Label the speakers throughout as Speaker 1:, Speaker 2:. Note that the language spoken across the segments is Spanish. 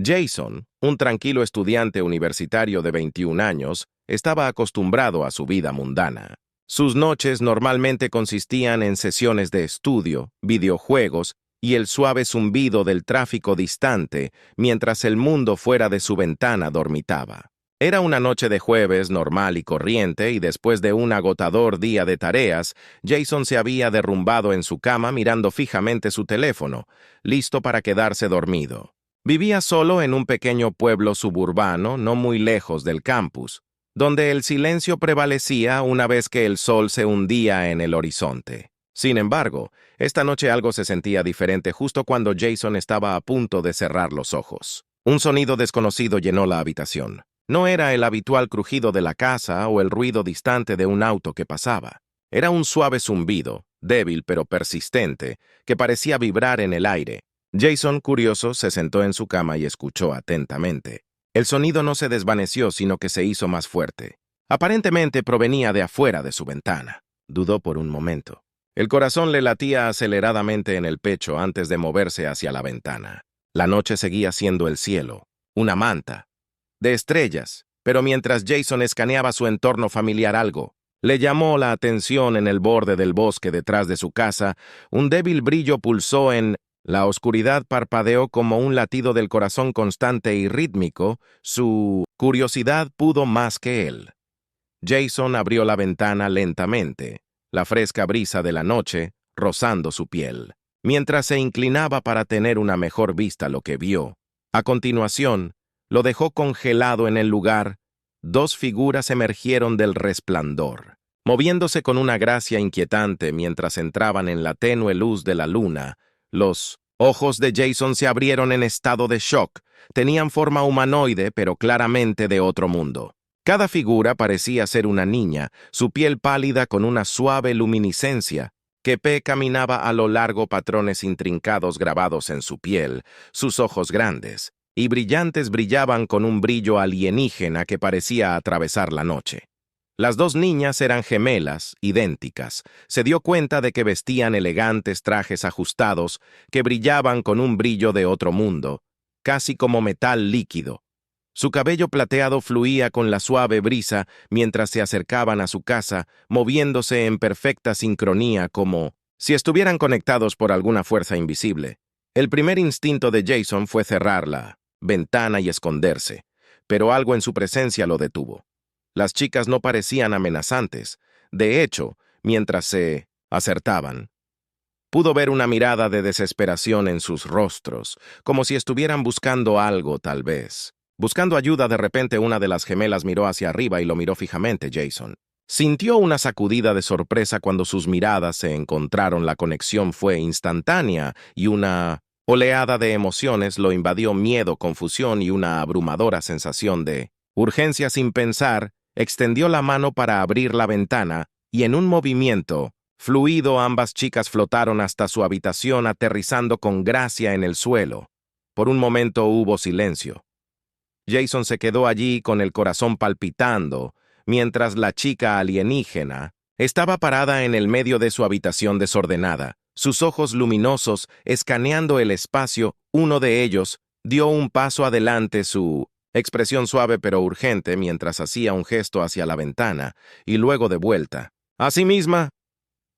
Speaker 1: Jason, un tranquilo estudiante universitario de 21 años, estaba acostumbrado a su vida mundana. Sus noches normalmente consistían en sesiones de estudio, videojuegos y el suave zumbido del tráfico distante mientras el mundo fuera de su ventana dormitaba. Era una noche de jueves normal y corriente y después de un agotador día de tareas, Jason se había derrumbado en su cama mirando fijamente su teléfono, listo para quedarse dormido. Vivía solo en un pequeño pueblo suburbano no muy lejos del campus, donde el silencio prevalecía una vez que el sol se hundía en el horizonte. Sin embargo, esta noche algo se sentía diferente justo cuando Jason estaba a punto de cerrar los ojos. Un sonido desconocido llenó la habitación. No era el habitual crujido de la casa o el ruido distante de un auto que pasaba. Era un suave zumbido, débil pero persistente, que parecía vibrar en el aire. Jason, curioso, se sentó en su cama y escuchó atentamente. El sonido no se desvaneció, sino que se hizo más fuerte. Aparentemente provenía de afuera de su ventana. Dudó por un momento. El corazón le latía aceleradamente en el pecho antes de moverse hacia la ventana. La noche seguía siendo el cielo, una manta, de estrellas, pero mientras Jason escaneaba su entorno familiar algo, le llamó la atención en el borde del bosque detrás de su casa. Un débil brillo pulsó en la oscuridad, parpadeó como un latido del corazón constante y rítmico. Su curiosidad pudo más que él. Jason abrió la ventana lentamente, la fresca brisa de la noche rozando su piel. Mientras se inclinaba para tener una mejor vista, lo que vio, a continuación, lo dejó congelado en el lugar. Dos figuras emergieron del resplandor, moviéndose con una gracia inquietante mientras entraban en la tenue luz de la luna. Los ojos de Jason se abrieron en estado de shock. Tenían forma humanoide, pero claramente de otro mundo. Cada figura parecía ser una niña, su piel pálida con una suave luminiscencia. Que caminaba a lo largo, patrones intrincados grabados en su piel, sus ojos grandes y brillantes brillaban con un brillo alienígena que parecía atravesar la noche. Las dos niñas eran gemelas, idénticas. Se dio cuenta de que vestían elegantes trajes ajustados que brillaban con un brillo de otro mundo, casi como metal líquido. Su cabello plateado fluía con la suave brisa mientras se acercaban a su casa, moviéndose en perfecta sincronía como si estuvieran conectados por alguna fuerza invisible. El primer instinto de Jason fue cerrar la ventana y esconderse, pero algo en su presencia lo detuvo. Las chicas no parecían amenazantes. De hecho, mientras se acertaban, pudo ver una mirada de desesperación en sus rostros, como si estuvieran buscando algo, tal vez. Buscando ayuda, de repente una de las gemelas miró hacia arriba y lo miró fijamente. Jason sintió una sacudida de sorpresa cuando sus miradas se encontraron. La conexión fue instantánea y una oleada de emociones lo invadió: miedo, confusión y una abrumadora sensación de urgencia. Sin pensar, extendió la mano para abrir la ventana y en un movimiento fluido ambas chicas flotaron hasta su habitación, aterrizando con gracia en el suelo. Por un momento hubo silencio. Jason se quedó allí con el corazón palpitando, mientras la chica alienígena estaba parada en el medio de su habitación desordenada, sus ojos luminosos escaneando el espacio. Uno de ellos dio un paso adelante, su expresión suave pero urgente mientras hacía un gesto hacia la ventana, y luego de vuelta. A sí misma,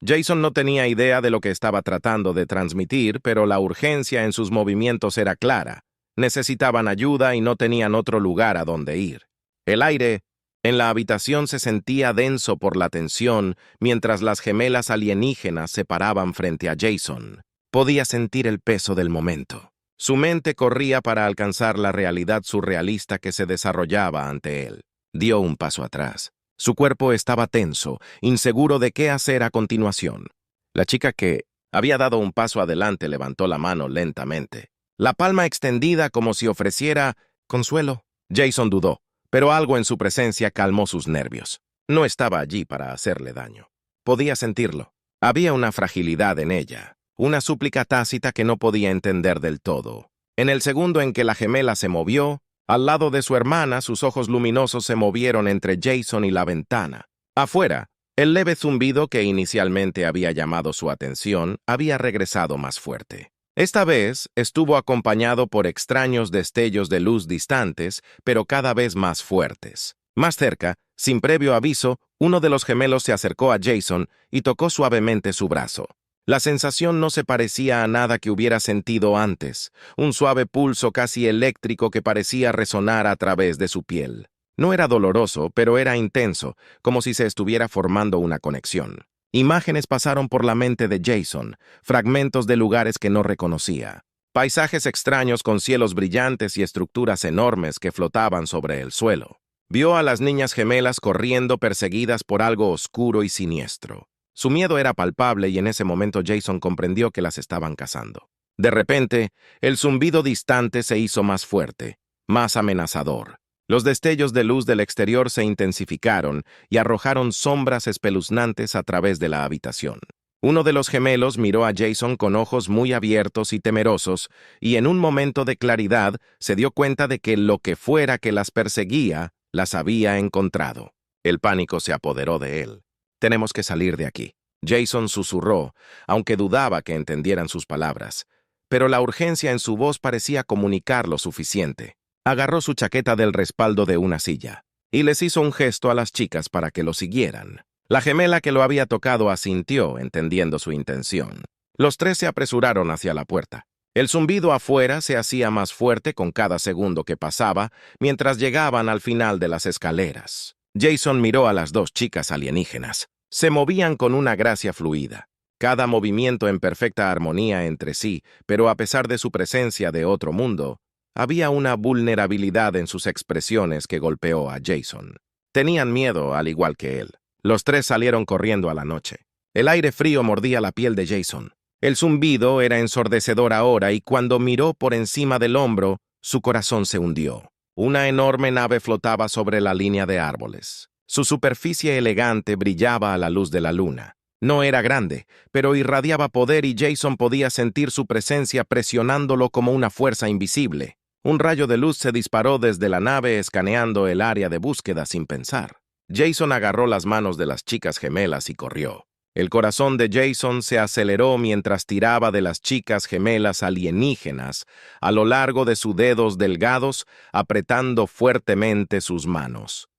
Speaker 1: Jason no tenía idea de lo que estaba tratando de transmitir, pero la urgencia en sus movimientos era clara. Necesitaban ayuda y no tenían otro lugar a donde ir. El aire en la habitación se sentía denso por la tensión mientras las gemelas alienígenas se paraban frente a Jason. Podía sentir el peso del momento. Su mente corría para alcanzar la realidad surrealista que se desarrollaba ante él. Dio un paso atrás. Su cuerpo estaba tenso, inseguro de qué hacer a continuación. La chica que había dado un paso adelante levantó la mano lentamente, la palma extendida como si ofreciera consuelo. Jason dudó, pero algo en su presencia calmó sus nervios. No estaba allí para hacerle daño. Podía sentirlo. Había una fragilidad en ella, una súplica tácita que no podía entender del todo. En el segundo en que la gemela se movió, al lado de su hermana, sus ojos luminosos se movieron entre Jason y la ventana. Afuera, el leve zumbido que inicialmente había llamado su atención había regresado más fuerte. Esta vez estuvo acompañado por extraños destellos de luz distantes, pero cada vez más fuertes. Más cerca, sin previo aviso, uno de los gemelos se acercó a Jason y tocó suavemente su brazo. La sensación no se parecía a nada que hubiera sentido antes, un suave pulso casi eléctrico que parecía resonar a través de su piel. No era doloroso, pero era intenso, como si se estuviera formando una conexión. Imágenes pasaron por la mente de Jason, fragmentos de lugares que no reconocía. Paisajes extraños con cielos brillantes y estructuras enormes que flotaban sobre el suelo. Vio a las niñas gemelas corriendo perseguidas por algo oscuro y siniestro. Su miedo era palpable y en ese momento Jason comprendió que las estaban cazando. De repente, el zumbido distante se hizo más fuerte, más amenazador. Los destellos de luz del exterior se intensificaron y arrojaron sombras espeluznantes a través de la habitación. Uno de los gemelos miró a Jason con ojos muy abiertos y temerosos, y en un momento de claridad se dio cuenta de que lo que fuera que las perseguía, las había encontrado. El pánico se apoderó de él. «Tenemos que salir de aquí», Jason susurró, aunque dudaba que entendieran sus palabras. Pero la urgencia en su voz parecía comunicar lo suficiente. Agarró su chaqueta del respaldo de una silla y les hizo un gesto a las chicas para que lo siguieran. La gemela que lo había tocado asintió, entendiendo su intención. Los tres se apresuraron hacia la puerta. El zumbido afuera se hacía más fuerte con cada segundo que pasaba, mientras llegaban al final de las escaleras. Jason miró a las dos chicas alienígenas. Se movían con una gracia fluida, cada movimiento en perfecta armonía entre sí, pero a pesar de su presencia de otro mundo, había una vulnerabilidad en sus expresiones que golpeó a Jason. Tenían miedo, al igual que él. Los tres salieron corriendo a la noche. El aire frío mordía la piel de Jason. El zumbido era ensordecedor ahora y cuando miró por encima del hombro, su corazón se hundió. Una enorme nave flotaba sobre la línea de árboles. Su superficie elegante brillaba a la luz de la luna. No era grande, pero irradiaba poder y Jason podía sentir su presencia presionándolo como una fuerza invisible. Un rayo de luz se disparó desde la nave escaneando el área de búsqueda sin pensar. Jason agarró las manos de las chicas gemelas y corrió. El corazón de Jason se aceleró mientras tiraba de las chicas gemelas alienígenas a lo largo de sus dedos delgados, apretando fuertemente sus manos.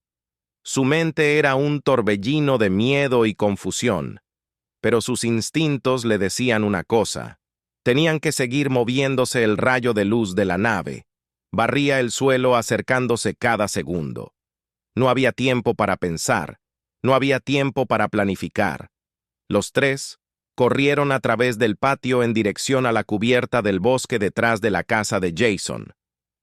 Speaker 1: Su mente era un torbellino de miedo y confusión, pero sus instintos le decían una cosa. Tenían que seguir moviéndose el rayo de luz de la nave. Barría el suelo acercándose cada segundo. No había tiempo para pensar, no había tiempo para planificar. Los tres corrieron a través del patio en dirección a la cubierta del bosque detrás de la casa de Jason.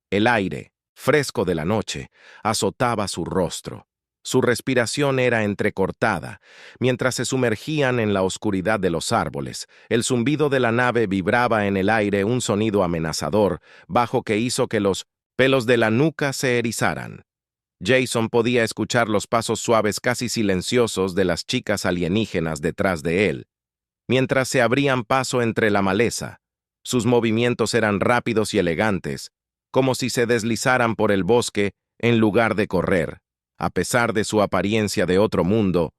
Speaker 1: El aire, fresco de la noche, azotaba su rostro. Su respiración era entrecortada. Mientras se sumergían en la oscuridad de los árboles, el zumbido de la nave vibraba en el aire un sonido amenazador, bajo que hizo que los pelos de la nuca se erizaran. Jason podía escuchar los pasos suaves casi silenciosos de las chicas alienígenas detrás de él. Mientras se abrían paso entre la maleza, sus movimientos eran rápidos y elegantes, como si se deslizaran por el bosque en lugar de correr. A pesar de su apariencia de otro mundo,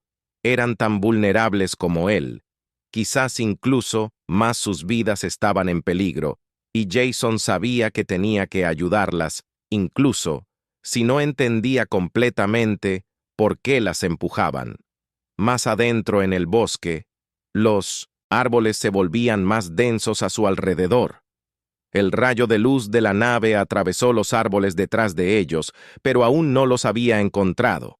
Speaker 1: eran tan vulnerables como él. Quizás incluso más sus vidas estaban en peligro, y Jason sabía que tenía que ayudarlas, incluso si no entendía completamente por qué las empujaban. Más adentro en el bosque, los árboles se volvían más densos a su alrededor. El rayo de luz de la nave atravesó los árboles detrás de ellos, pero aún no los había encontrado.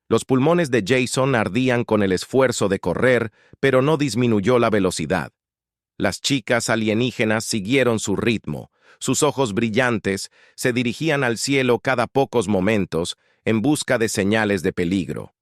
Speaker 1: Los pulmones de Jason ardían con el esfuerzo de correr, pero no disminuyó la velocidad. Las chicas alienígenas siguieron su ritmo. Sus ojos brillantes se dirigían al cielo cada pocos momentos en busca de señales de peligro.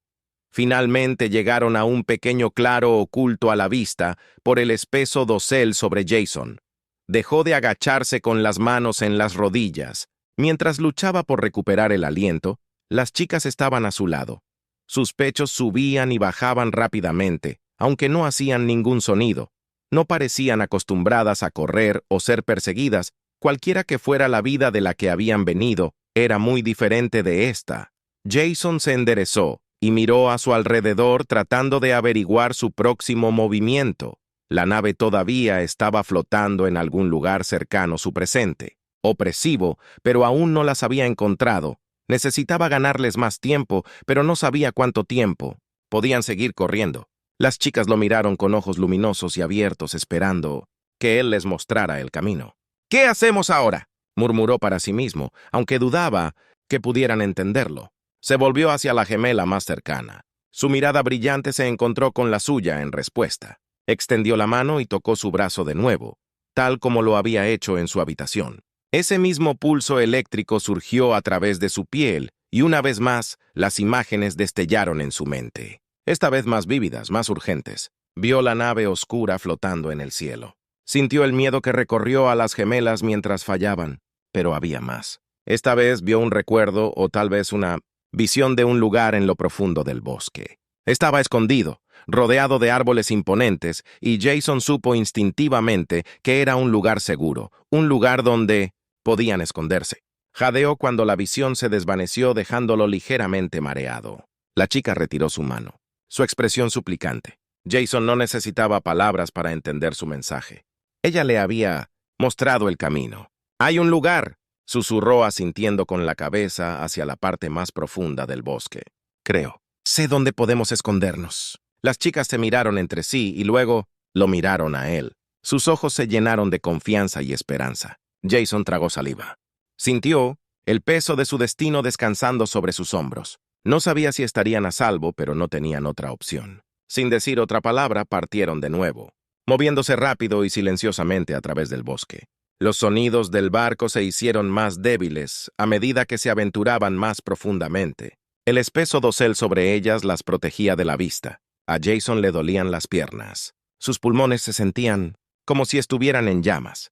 Speaker 1: Finalmente llegaron a un pequeño claro oculto a la vista por el espeso dosel sobre Jason. Dejó de agacharse con las manos en las rodillas. Mientras luchaba por recuperar el aliento, las chicas estaban a su lado. Sus pechos subían y bajaban rápidamente, aunque no hacían ningún sonido. No parecían acostumbradas a correr o ser perseguidas. Cualquiera que fuera la vida de la que habían venido, era muy diferente de esta. Jason se enderezó y miró a su alrededor tratando de averiguar su próximo movimiento. La nave todavía estaba flotando en algún lugar cercano a su presente. Opresivo, pero aún no las había encontrado. Necesitaba ganarles más tiempo, pero no sabía cuánto tiempo. Podían seguir corriendo. Las chicas lo miraron con ojos luminosos y abiertos, esperando que él les mostrara el camino. «¿Qué hacemos ahora?», murmuró para sí mismo, aunque dudaba que pudieran entenderlo. Se volvió hacia la gemela más cercana. Su mirada brillante se encontró con la suya en respuesta. Extendió la mano y tocó su brazo de nuevo, tal como lo había hecho en su habitación. Ese mismo pulso eléctrico surgió a través de su piel y una vez más las imágenes destellaron en su mente. Esta vez más vívidas, más urgentes. Vio la nave oscura flotando en el cielo. Sintió el miedo que recorrió a las gemelas mientras fallaban, pero había más. Esta vez vio un recuerdo o tal vez una visión de un lugar en lo profundo del bosque. Estaba escondido, rodeado de árboles imponentes, y Jason supo instintivamente que era un lugar seguro, un lugar donde podían esconderse. Jadeó cuando la visión se desvaneció dejándolo ligeramente mareado. La chica retiró su mano, su expresión suplicante. Jason no necesitaba palabras para entender su mensaje. Ella le había mostrado el camino. «Hay un lugar», susurró asintiendo con la cabeza hacia la parte más profunda del bosque. «Creo. Sé dónde podemos escondernos». Las chicas se miraron entre sí y luego lo miraron a él. Sus ojos se llenaron de confianza y esperanza. Jason tragó saliva. Sintió el peso de su destino descansando sobre sus hombros. No sabía si estarían a salvo, pero no tenían otra opción. Sin decir otra palabra, partieron de nuevo, moviéndose rápido y silenciosamente a través del bosque. Los sonidos del barco se hicieron más débiles a medida que se aventuraban más profundamente. El espeso dosel sobre ellas las protegía de la vista. A Jason le dolían las piernas. Sus pulmones se sentían como si estuvieran en llamas.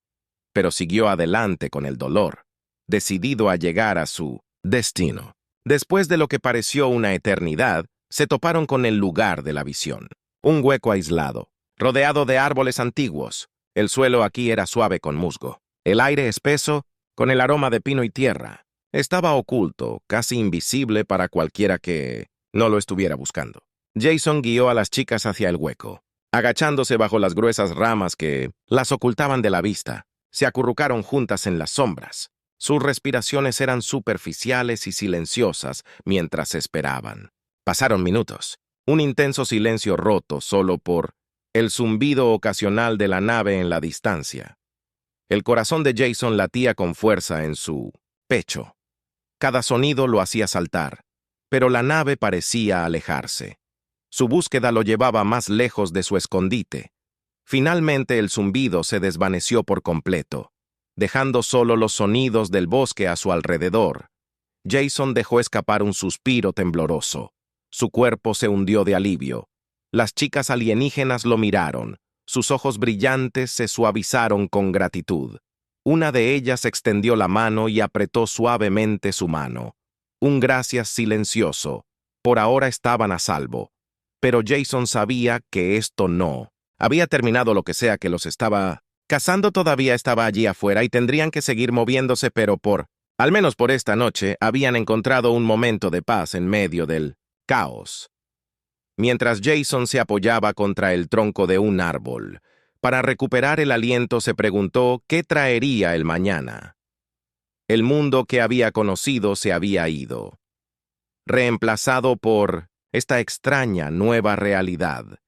Speaker 1: Pero siguió adelante con el dolor, decidido a llegar a su destino. Después de lo que pareció una eternidad, se toparon con el lugar de la visión. Un hueco aislado, rodeado de árboles antiguos. El suelo aquí era suave con musgo. El aire espeso, con el aroma de pino y tierra. Estaba oculto, casi invisible para cualquiera que no lo estuviera buscando. Jason guió a las chicas hacia el hueco. Agachándose bajo las gruesas ramas que las ocultaban de la vista, se acurrucaron juntas en las sombras. Sus respiraciones eran superficiales y silenciosas mientras esperaban. Pasaron minutos. Un intenso silencio roto solo por el zumbido ocasional de la nave en la distancia. El corazón de Jason latía con fuerza en su pecho. Cada sonido lo hacía saltar, pero la nave parecía alejarse. Su búsqueda lo llevaba más lejos de su escondite. Finalmente el zumbido se desvaneció por completo, dejando solo los sonidos del bosque a su alrededor. Jason dejó escapar un suspiro tembloroso. Su cuerpo se hundió de alivio. Las chicas alienígenas lo miraron. Sus ojos brillantes se suavizaron con gratitud. Una de ellas extendió la mano y apretó suavemente su mano. Un gracias silencioso. Por ahora estaban a salvo. Pero Jason sabía que esto no. Había terminado lo que sea que los estaba cazando, todavía estaba allí afuera y tendrían que seguir moviéndose, pero al menos por esta noche, habían encontrado un momento de paz en medio del caos. Mientras Jason se apoyaba contra el tronco de un árbol, para recuperar el aliento se preguntó qué traería el mañana. El mundo que había conocido se había ido, reemplazado por esta extraña nueva realidad.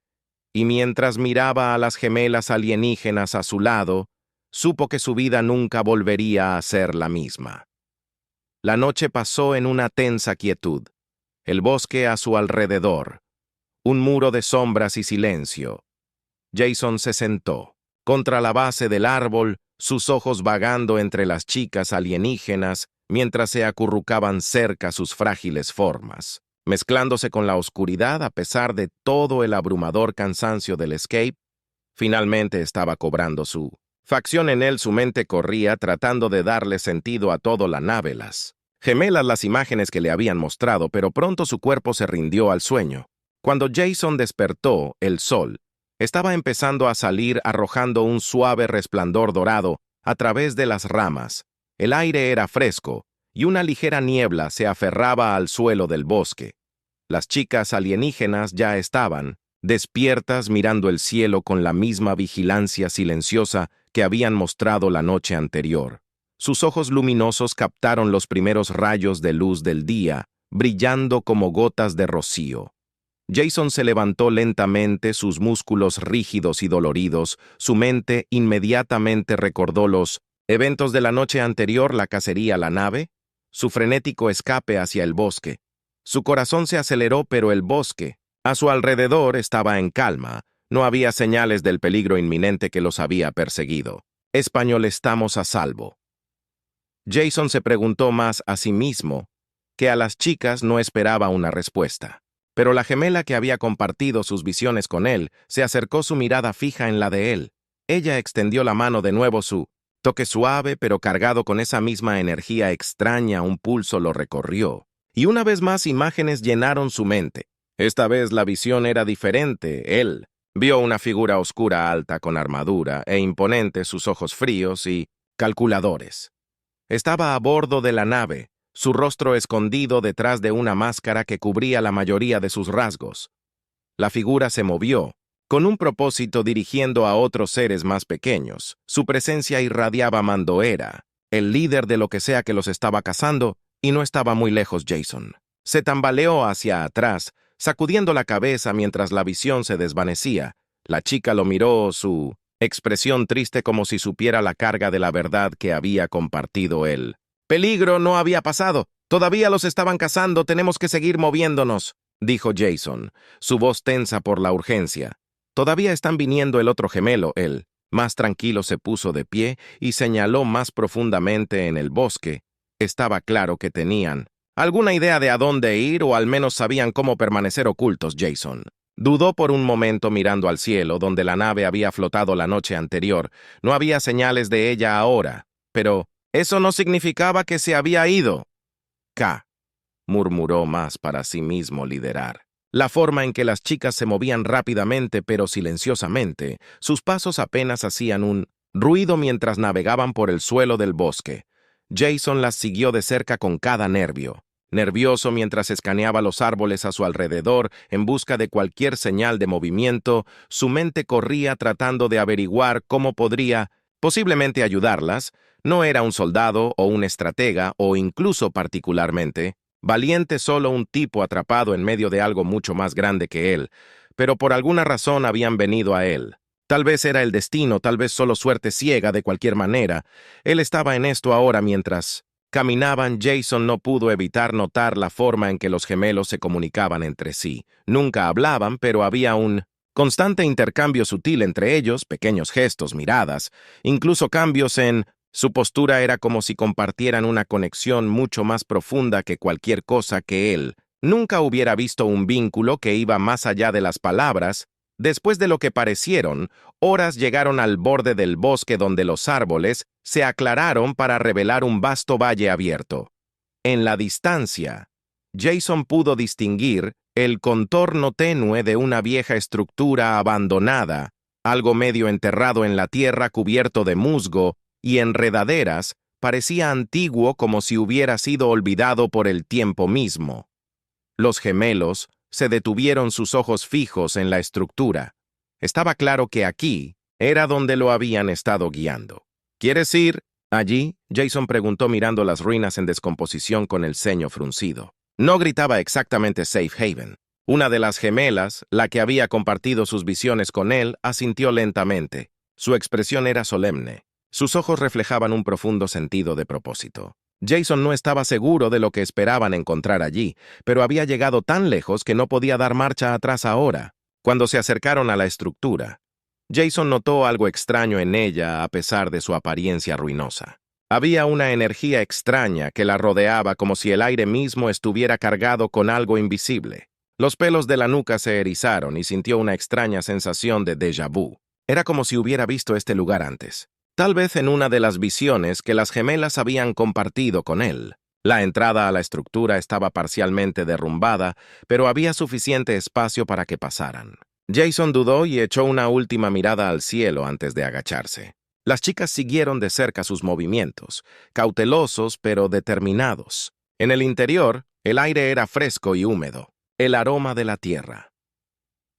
Speaker 1: Y mientras miraba a las gemelas alienígenas a su lado, supo que su vida nunca volvería a ser la misma. La noche pasó en una tensa quietud, el bosque a su alrededor, un muro de sombras y silencio. Jason se sentó, contra la base del árbol, sus ojos vagando entre las chicas alienígenas mientras se acurrucaban cerca sus frágiles formas. Mezclándose con la oscuridad a pesar de todo el abrumador cansancio del escape, finalmente estaba cobrando su facción en él. Su mente corría tratando de darle sentido a todo la nave, las gemelas, las imágenes que le habían mostrado, pero pronto su cuerpo se rindió al sueño. Cuando Jason despertó, el sol estaba empezando a salir arrojando un suave resplandor dorado a través de las ramas. El aire era fresco y una ligera niebla se aferraba al suelo del bosque. Las chicas alienígenas ya estaban despiertas mirando el cielo con la misma vigilancia silenciosa que habían mostrado la noche anterior. Sus ojos luminosos captaron los primeros rayos de luz del día, brillando como gotas de rocío. Jason se levantó lentamente, sus músculos rígidos y doloridos. Su mente inmediatamente recordó los eventos de la noche anterior, la cacería a la nave, su frenético escape hacia el bosque. Su corazón se aceleró, pero el bosque, a su alrededor, estaba en calma. No había señales del peligro inminente que los había perseguido. Español, estamos a salvo. Jason se preguntó más a sí mismo que a las chicas. No esperaba una respuesta. Pero la gemela que había compartido sus visiones con él se acercó, su mirada fija en la de él. Ella extendió la mano de nuevo, su toque suave pero cargado con esa misma energía extraña. Un pulso lo recorrió. Y una vez más imágenes llenaron su mente. Esta vez la visión era diferente. Él vio una figura oscura alta con armadura e imponente, sus ojos fríos y calculadores. Estaba a bordo de la nave, su rostro escondido detrás de una máscara que cubría la mayoría de sus rasgos. La figura se movió, con un propósito, dirigiendo a otros seres más pequeños. Su presencia irradiaba mando. Era el líder de lo que sea que los estaba cazando, y no estaba muy lejos. Jason se tambaleó hacia atrás, sacudiendo la cabeza mientras la visión se desvanecía. La chica lo miró, su expresión triste, como si supiera la carga de la verdad que había compartido él. «Peligro no había pasado. Todavía los estaban cazando. Tenemos que seguir moviéndonos», dijo Jason, su voz tensa por la urgencia. «Todavía están viniendo». El otro gemelo, él, más tranquilo, se puso de pie y señaló más profundamente en el bosque. Estaba claro que tenían alguna idea de a dónde ir, o al menos sabían cómo permanecer ocultos. Jason dudó por un momento, mirando al cielo, donde la nave había flotado la noche anterior. No había señales de ella ahora, pero eso no significaba que se había ido. Murmuró más para sí mismo. Liderar. La forma en que las chicas se movían rápidamente pero silenciosamente, sus pasos apenas hacían un ruido mientras navegaban por el suelo del bosque. Jason las siguió de cerca con cada nervioso mientras escaneaba los árboles a su alrededor en busca de cualquier señal de movimiento. Su mente corría tratando de averiguar cómo podría posiblemente ayudarlas. No era un soldado o un estratega o incluso particularmente valiente, solo un tipo atrapado en medio de algo mucho más grande que él, pero por alguna razón habían venido a él. Tal vez era el destino, tal vez solo suerte ciega. De cualquier manera, él estaba en esto ahora. Mientras caminaban, Jason no pudo evitar notar la forma en que los gemelos se comunicaban entre sí. Nunca hablaban, pero había un constante intercambio sutil entre ellos, pequeños gestos, miradas, incluso cambios en su postura. Era como si compartieran una conexión mucho más profunda que cualquier cosa que él nunca hubiera visto, un vínculo que iba más allá de las palabras. Después de lo que parecieron horas, llegaron al borde del bosque, donde los árboles se aclararon para revelar un vasto valle abierto. En la distancia, Jason pudo distinguir el contorno tenue de una vieja estructura abandonada, algo medio enterrado en la tierra, cubierto de musgo y enredaderas. Parecía antiguo, como si hubiera sido olvidado por el tiempo mismo. Los gemelos se detuvieron, sus ojos fijos en la estructura. Estaba claro que aquí era donde lo habían estado guiando. ¿Quieres ir allí?, Jason preguntó, mirando las ruinas en descomposición con el ceño fruncido. No gritaba exactamente Safe Haven. Una de las gemelas, la que había compartido sus visiones con él, asintió lentamente. Su expresión era solemne. Sus ojos reflejaban un profundo sentido de propósito. Jason no estaba seguro de lo que esperaban encontrar allí, pero había llegado tan lejos que no podía dar marcha atrás ahora. Cuando se acercaron a la estructura, Jason notó algo extraño en ella, a pesar de su apariencia ruinosa. Había una energía extraña que la rodeaba, como si el aire mismo estuviera cargado con algo invisible. Los pelos de la nuca se erizaron y sintió una extraña sensación de déjà vu. Era como si hubiera visto este lugar antes. Tal vez en una de las visiones que las gemelas habían compartido con él. La entrada a la estructura estaba parcialmente derrumbada, pero había suficiente espacio para que pasaran. Jason dudó y echó una última mirada al cielo antes de agacharse. Las chicas siguieron de cerca sus movimientos, cautelosos pero determinados. En el interior, el aire era fresco y húmedo, el aroma de la tierra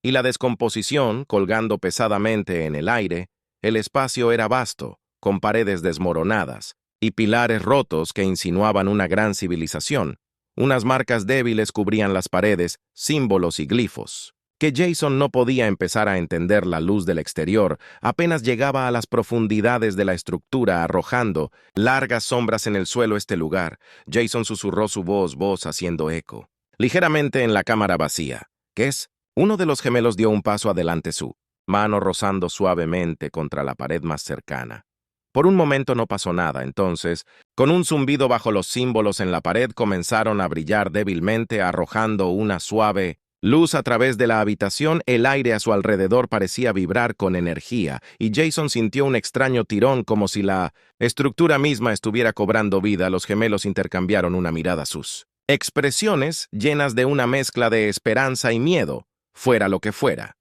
Speaker 1: y la descomposición, colgando pesadamente en el aire, el espacio era vasto, con paredes desmoronadas y pilares rotos que insinuaban una gran civilización. Unas marcas débiles cubrían las paredes, símbolos y glifos. Que Jason no podía empezar a entender la luz del exterior, apenas llegaba a las profundidades de la estructura arrojando largas sombras en el suelo. Este lugar, Jason susurró su voz haciendo eco. Ligeramente en la cámara vacía. ¿Qué es? Uno de los gemelos dio un paso adelante, su mano rozando suavemente contra la pared más cercana. Por un momento no pasó nada, entonces, con un zumbido bajo los símbolos en la pared comenzaron a brillar débilmente, arrojando una suave luz a través de la habitación. El aire a su alrededor parecía vibrar con energía, y Jason sintió un extraño tirón como si la estructura misma estuviera cobrando vida. Los gemelos intercambiaron una mirada, sus expresiones llenas de una mezcla de esperanza y miedo, fuera lo que fuera.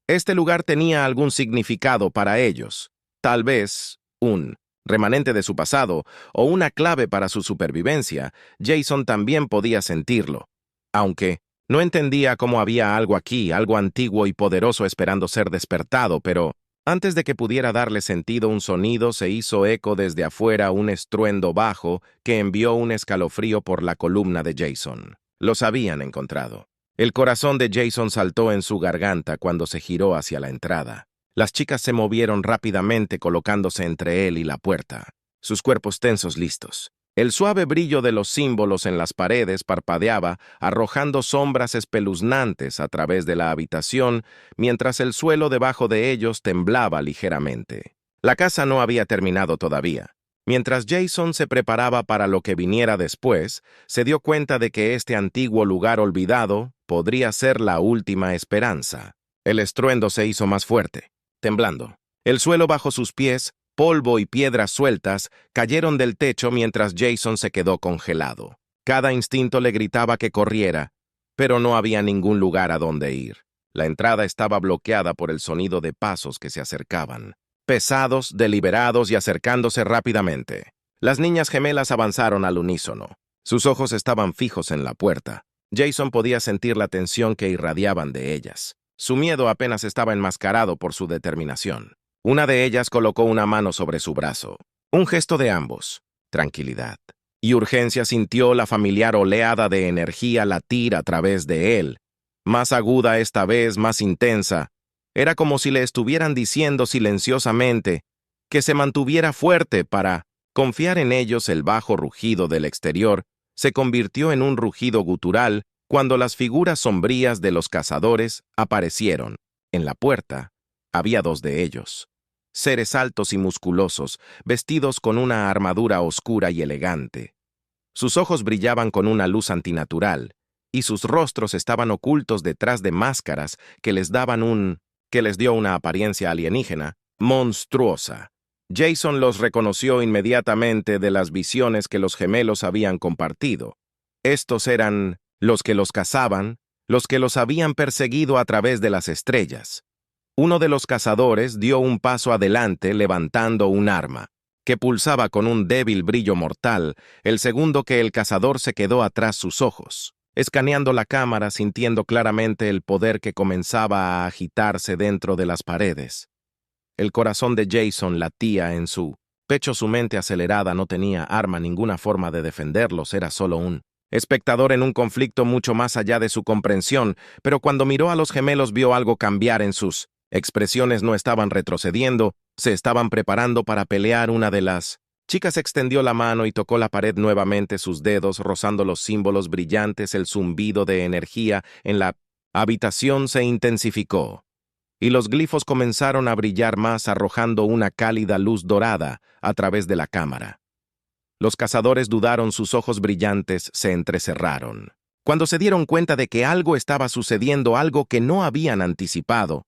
Speaker 1: Este lugar tenía algún significado para ellos, tal vez un remanente de su pasado o una clave para su supervivencia. Jason también podía sentirlo, aunque no entendía cómo había algo aquí, algo antiguo y poderoso esperando ser despertado, pero antes de que pudiera darle sentido, un sonido se hizo eco desde afuera, un estruendo bajo que envió un escalofrío por la columna de Jason. Los habían encontrado. El corazón de Jason saltó en su garganta cuando se giró hacia la entrada. Las chicas se movieron rápidamente colocándose entre él y la puerta, sus cuerpos tensos listos. El suave brillo de los símbolos en las paredes parpadeaba, arrojando sombras espeluznantes a través de la habitación, mientras el suelo debajo de ellos temblaba ligeramente. La casa no había terminado todavía. Mientras Jason se preparaba para lo que viniera después, se dio cuenta de que este antiguo lugar olvidado podría ser la última esperanza. El estruendo se hizo más fuerte, temblando. El suelo bajo sus pies, polvo y piedras sueltas, cayeron del techo mientras Jason se quedó congelado. Cada instinto le gritaba que corriera, pero no había ningún lugar a donde ir. La entrada estaba bloqueada por el sonido de pasos que se acercaban, pesados, deliberados y acercándose rápidamente. Las niñas gemelas avanzaron al unísono. Sus ojos estaban fijos en la puerta. Jason podía sentir la tensión que irradiaban de ellas. Su miedo apenas estaba enmascarado por su determinación. Una de ellas colocó una mano sobre su brazo. Un gesto de ambos, tranquilidad. Y urgencia sintió la familiar oleada de energía latir a través de él. Más aguda esta vez, más intensa. Era como si le estuvieran diciendo silenciosamente que se mantuviera fuerte para confiar en ellos. El bajo rugido del exterior se convirtió en un rugido gutural cuando las figuras sombrías de los cazadores aparecieron. En la puerta había dos de ellos, seres altos y musculosos, vestidos con una armadura oscura y elegante. Sus ojos brillaban con una luz antinatural, y sus rostros estaban ocultos detrás de máscaras que les dio una apariencia alienígena, monstruosa. Jason los reconoció inmediatamente de las visiones que los gemelos habían compartido. Estos eran los que los cazaban, los que los habían perseguido a través de las estrellas. Uno de los cazadores dio un paso adelante levantando un arma, que pulsaba con un débil brillo mortal. El segundo que el cazador se quedó atrás sus ojos, escaneando la cámara, sintiendo claramente el poder que comenzaba a agitarse dentro de las paredes. El corazón de Jason latía en su pecho, su mente acelerada no tenía arma, ninguna forma de defenderlos, era solo un espectador en un conflicto mucho más allá de su comprensión, pero cuando miró a los gemelos vio algo cambiar en sus expresiones. No estaban retrocediendo, se estaban preparando para pelear. Una de las chicas extendió la mano y tocó la pared nuevamente, sus dedos rozando los símbolos brillantes. El zumbido de energía en la habitación se intensificó, y los glifos comenzaron a brillar más, arrojando una cálida luz dorada a través de la cámara. Los cazadores dudaron, sus ojos brillantes se entrecerraron. Cuando se dieron cuenta de que algo estaba sucediendo, algo que no habían anticipado,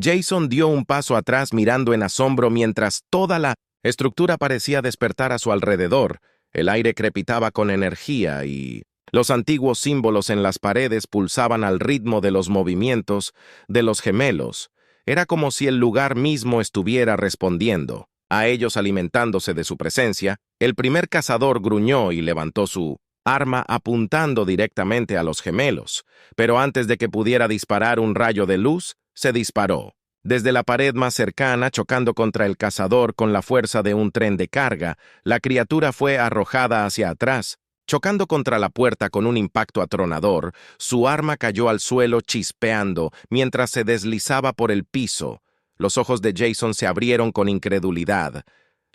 Speaker 1: Jason dio un paso atrás mirando en asombro mientras toda la estructura parecía despertar a su alrededor. El aire crepitaba con energía y los antiguos símbolos en las paredes pulsaban al ritmo de los movimientos de los gemelos. Era como si el lugar mismo estuviera respondiendo a ellos, alimentándose de su presencia. El primer cazador gruñó y levantó su arma apuntando directamente a los gemelos, pero antes de que pudiera disparar un rayo de luz, se disparó. Desde la pared más cercana, chocando contra el cazador con la fuerza de un tren de carga, la criatura fue arrojada hacia atrás. Chocando contra la puerta con un impacto atronador, su arma cayó al suelo chispeando mientras se deslizaba por el piso. Los ojos de Jason se abrieron con incredulidad.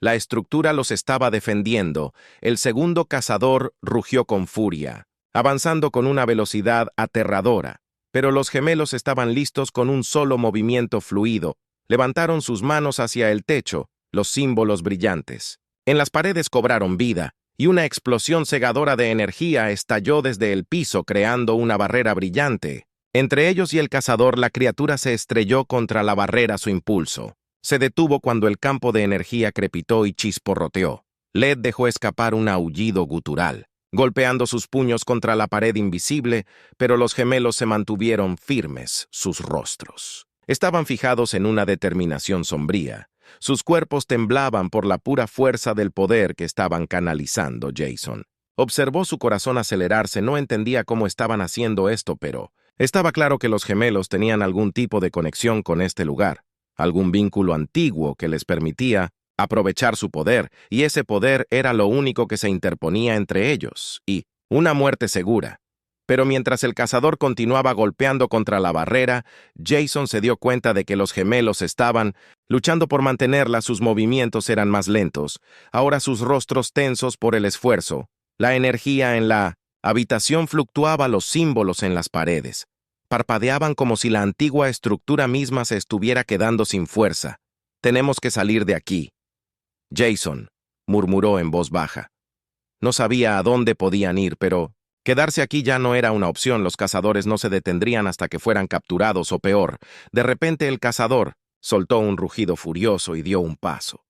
Speaker 1: La estructura los estaba defendiendo. El segundo cazador rugió con furia, avanzando con una velocidad aterradora. Pero los gemelos estaban listos con un solo movimiento fluido. Levantaron sus manos hacia el techo, los símbolos brillantes. En las paredes cobraron vida, y una explosión cegadora de energía estalló desde el piso creando una barrera brillante. Entre ellos y el cazador, la criatura se estrelló contra la barrera a su impulso. Se detuvo cuando el campo de energía crepitó y chisporroteó. Led dejó escapar un aullido gutural, golpeando sus puños contra la pared invisible, pero los gemelos se mantuvieron firmes, sus rostros. Estaban fijados en una determinación sombría. Sus cuerpos temblaban por la pura fuerza del poder que estaban canalizando Jason. Observó su corazón acelerarse, no entendía cómo estaban haciendo esto, pero estaba claro que los gemelos tenían algún tipo de conexión con este lugar, algún vínculo antiguo que les permitía aprovechar su poder, y ese poder era lo único que se interponía entre ellos, y una muerte segura. Pero mientras el cazador continuaba golpeando contra la barrera, Jason se dio cuenta de que los gemelos estaban luchando por mantenerla. Sus movimientos eran más lentos, ahora sus rostros tensos por el esfuerzo. La energía en la habitación fluctuaba, los símbolos en las paredes parpadeaban como si la antigua estructura misma se estuviera quedando sin fuerza. «Tenemos que salir de aquí». Jason murmuró en voz baja. No sabía a dónde podían ir, pero quedarse aquí ya no era una opción. Los cazadores no se detendrían hasta que fueran capturados o peor. De repente el cazador soltó un rugido furioso y dio un paso.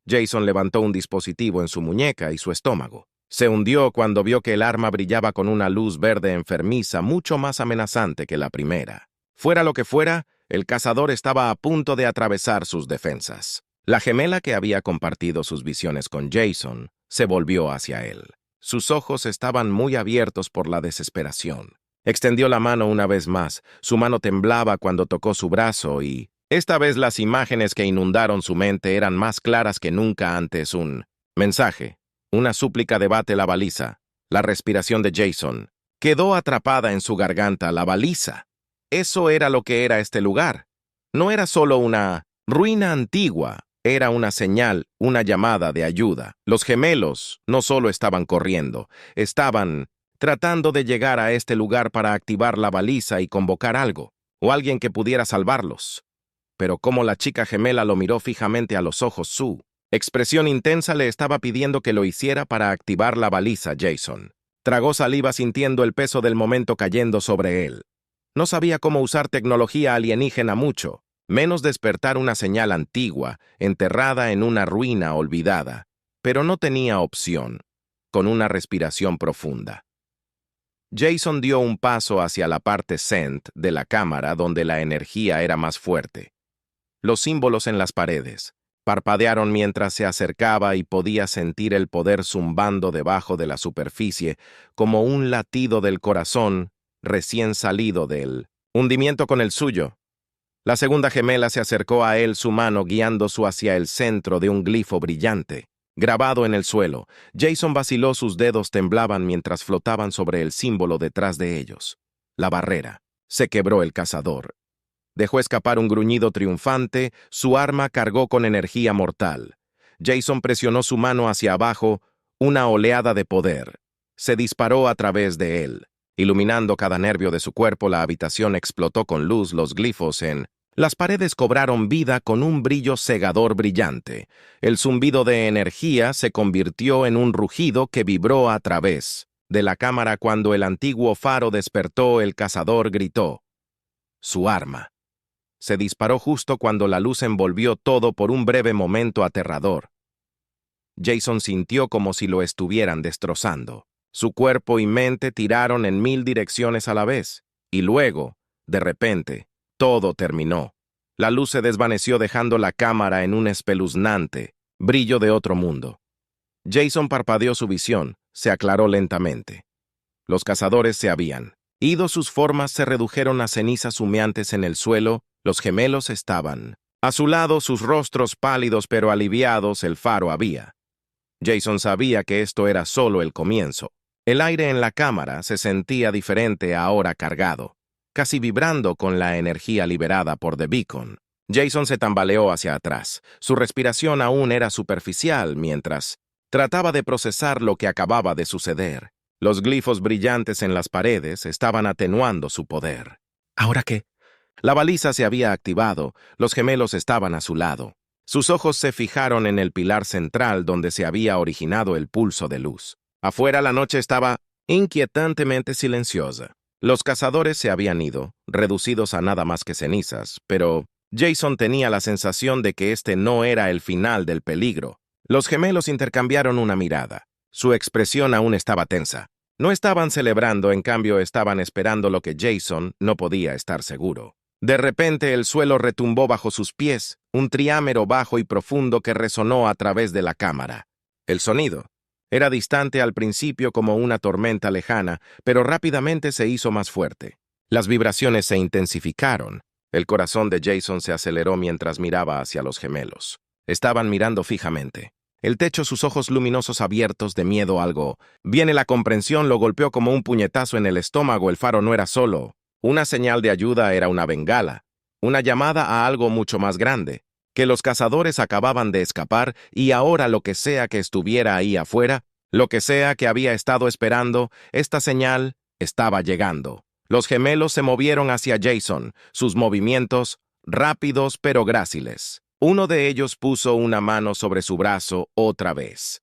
Speaker 1: Jason levantó un dispositivo en su muñeca y su estómago. Se hundió cuando vio que el arma brillaba con una luz verde enfermiza mucho más amenazante que la primera. Fuera lo que fuera, el cazador estaba a punto de atravesar sus defensas. La gemela que había compartido sus visiones con Jason se volvió hacia él. Sus ojos estaban muy abiertos por la desesperación. Extendió la mano una vez más. Su mano temblaba cuando tocó su brazo y, esta vez, las imágenes que inundaron su mente eran más claras que nunca antes. Un mensaje, una súplica de bate la baliza. La respiración de Jason quedó atrapada en su garganta. La baliza. Eso era lo que era este lugar. No era solo una ruina antigua. Era una señal, una llamada de ayuda. Los gemelos no solo estaban corriendo, estaban tratando de llegar a este lugar para activar la baliza y convocar algo, o alguien que pudiera salvarlos. Pero como la chica gemela lo miró fijamente a los ojos, su expresión intensa le estaba pidiendo que lo hiciera para activar la baliza. Jason tragó saliva sintiendo el peso del momento cayendo sobre él. No sabía cómo usar tecnología alienígena mucho, menos despertar una señal antigua, enterrada en una ruina olvidada, pero no tenía opción. Con una respiración profunda, Jason dio un paso hacia la parte Sent de la cámara donde la energía era más fuerte. Los símbolos en las paredes parpadearon mientras se acercaba y podía sentir el poder zumbando debajo de la superficie como un latido del corazón recién salido del hundimiento con el suyo. La segunda gemela se acercó a él, su mano guiándose hacia el centro de un glifo brillante, grabado en el suelo. Jason vaciló, sus dedos temblaban mientras flotaban sobre el símbolo detrás de ellos. La barrera. Se quebró el cazador. Dejó escapar un gruñido triunfante, su arma cargó con energía mortal. Jason presionó su mano hacia abajo, una oleada de poder. Se disparó a través de él. Iluminando cada nervio de su cuerpo, la habitación explotó con luz. Los glifos en las paredes cobraron vida con un brillo cegador brillante. El zumbido de energía se convirtió en un rugido que vibró a través de la cámara cuando el antiguo faro despertó. El cazador gritó. Su arma se disparó justo cuando la luz envolvió todo por un breve momento aterrador. Jason sintió como si lo estuvieran destrozando. Su cuerpo y mente tiraron en 1000 direcciones a la vez, y luego, de repente, todo terminó. La luz se desvaneció dejando la cámara en un espeluznante brillo de otro mundo. Jason parpadeó su visión, se aclaró lentamente. Los cazadores se habían ido, sus formas se redujeron a cenizas humeantes en el suelo, los gemelos estaban a su lado, sus rostros pálidos pero aliviados, el faro había. Jason sabía que esto era solo el comienzo. El aire en la cámara se sentía diferente ahora, cargado, casi vibrando con la energía liberada por The Beacon. Jason se tambaleó hacia atrás. Su respiración aún era superficial mientras trataba de procesar lo que acababa de suceder. Los glifos brillantes en las paredes estaban atenuando su poder. ¿Ahora qué? La baliza se había activado, los gemelos estaban a su lado. Sus ojos se fijaron en el pilar central donde se había originado el pulso de luz. Afuera la noche estaba inquietantemente silenciosa. Los cazadores se habían ido, reducidos a nada más que cenizas, pero Jason tenía la sensación de que este no era el final del peligro. Los gemelos intercambiaron una mirada. Su expresión aún estaba tensa. No estaban celebrando, en cambio estaban esperando lo que Jason no podía estar seguro. De repente el suelo retumbó bajo sus pies, un triámero bajo y profundo que resonó a través de la cámara. El sonido era distante al principio como una tormenta lejana, pero rápidamente se hizo más fuerte. Las vibraciones se intensificaron. El corazón de Jason se aceleró mientras miraba hacia los gemelos. Estaban mirando fijamente. El techo, sus ojos luminosos abiertos de miedo, algo. Viene la comprensión, lo golpeó como un puñetazo en el estómago. El faro no era solo una señal de ayuda, era una bengala, una llamada a algo mucho más grande, que los cazadores acababan de escapar y ahora lo que sea que estuviera ahí afuera, lo que sea que había estado esperando, esta señal estaba llegando. Los gemelos se movieron hacia Jason, sus movimientos rápidos pero gráciles. Uno de ellos puso una mano sobre su brazo otra vez.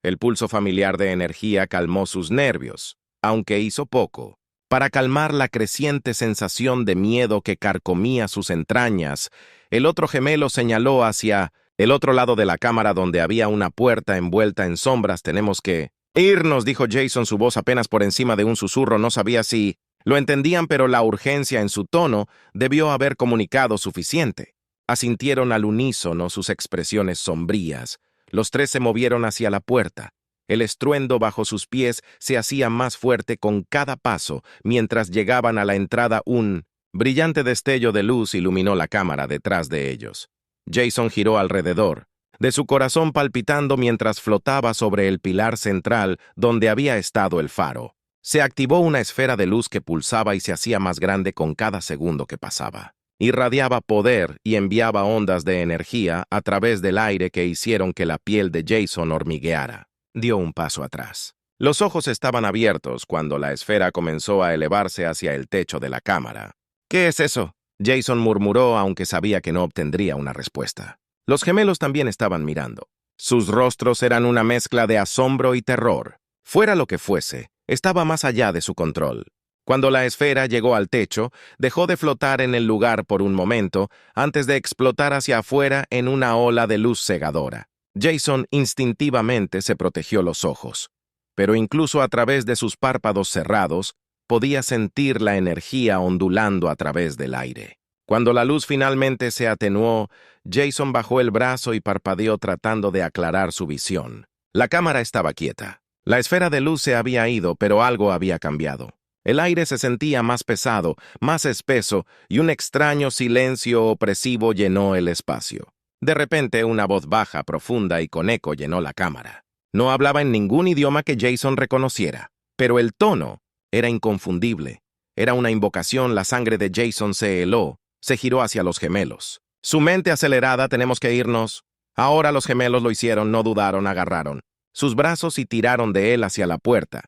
Speaker 1: El pulso familiar de energía calmó sus nervios, aunque hizo poco. Para calmar la creciente sensación de miedo que carcomía sus entrañas, el otro gemelo señaló hacia el otro lado de la cámara donde había una puerta envuelta en sombras. Tenemos que irnos, dijo Jason, su voz apenas por encima de un susurro. No sabía si lo entendían, pero la urgencia en su tono debió haber comunicado suficiente. Asintieron al unísono, sus expresiones sombrías. Los tres se movieron hacia la puerta. El estruendo bajo sus pies se hacía más fuerte con cada paso. Mientras llegaban a la entrada, un brillante destello de luz iluminó la cámara detrás de ellos. Jason giró alrededor, de su corazón palpitando mientras flotaba sobre el pilar central donde había estado el faro. Se activó una esfera de luz que pulsaba y se hacía más grande con cada segundo que pasaba. Irradiaba poder y enviaba ondas de energía a través del aire que hicieron que la piel de Jason hormigueara. Dio un paso atrás. Los ojos estaban abiertos cuando la esfera comenzó a elevarse hacia el techo de la cámara. ¿Qué es eso?, Jason murmuró, aunque sabía que no obtendría una respuesta. Los gemelos también estaban mirando. Sus rostros eran una mezcla de asombro y terror. Fuera lo que fuese, estaba más allá de su control. Cuando la esfera llegó al techo, dejó de flotar en el lugar por un momento antes de explotar hacia afuera en una ola de luz cegadora. Jason instintivamente se protegió los ojos, pero incluso a través de sus párpados cerrados, podía sentir la energía ondulando a través del aire. Cuando la luz finalmente se atenuó, Jason bajó el brazo y parpadeó tratando de aclarar su visión. La cámara estaba quieta. La esfera de luz se había ido, pero algo había cambiado. El aire se sentía más pesado, más espeso, y un extraño silencio opresivo llenó el espacio. De repente, una voz baja, profunda y con eco llenó la cámara. No hablaba en ningún idioma que Jason reconociera, pero el tono era inconfundible. Era una invocación. La sangre de Jason se heló, se giró hacia los gemelos. Su mente acelerada, tenemos que irnos. Ahora los gemelos lo hicieron, no dudaron, agarraron sus brazos y tiraron de él hacia la puerta.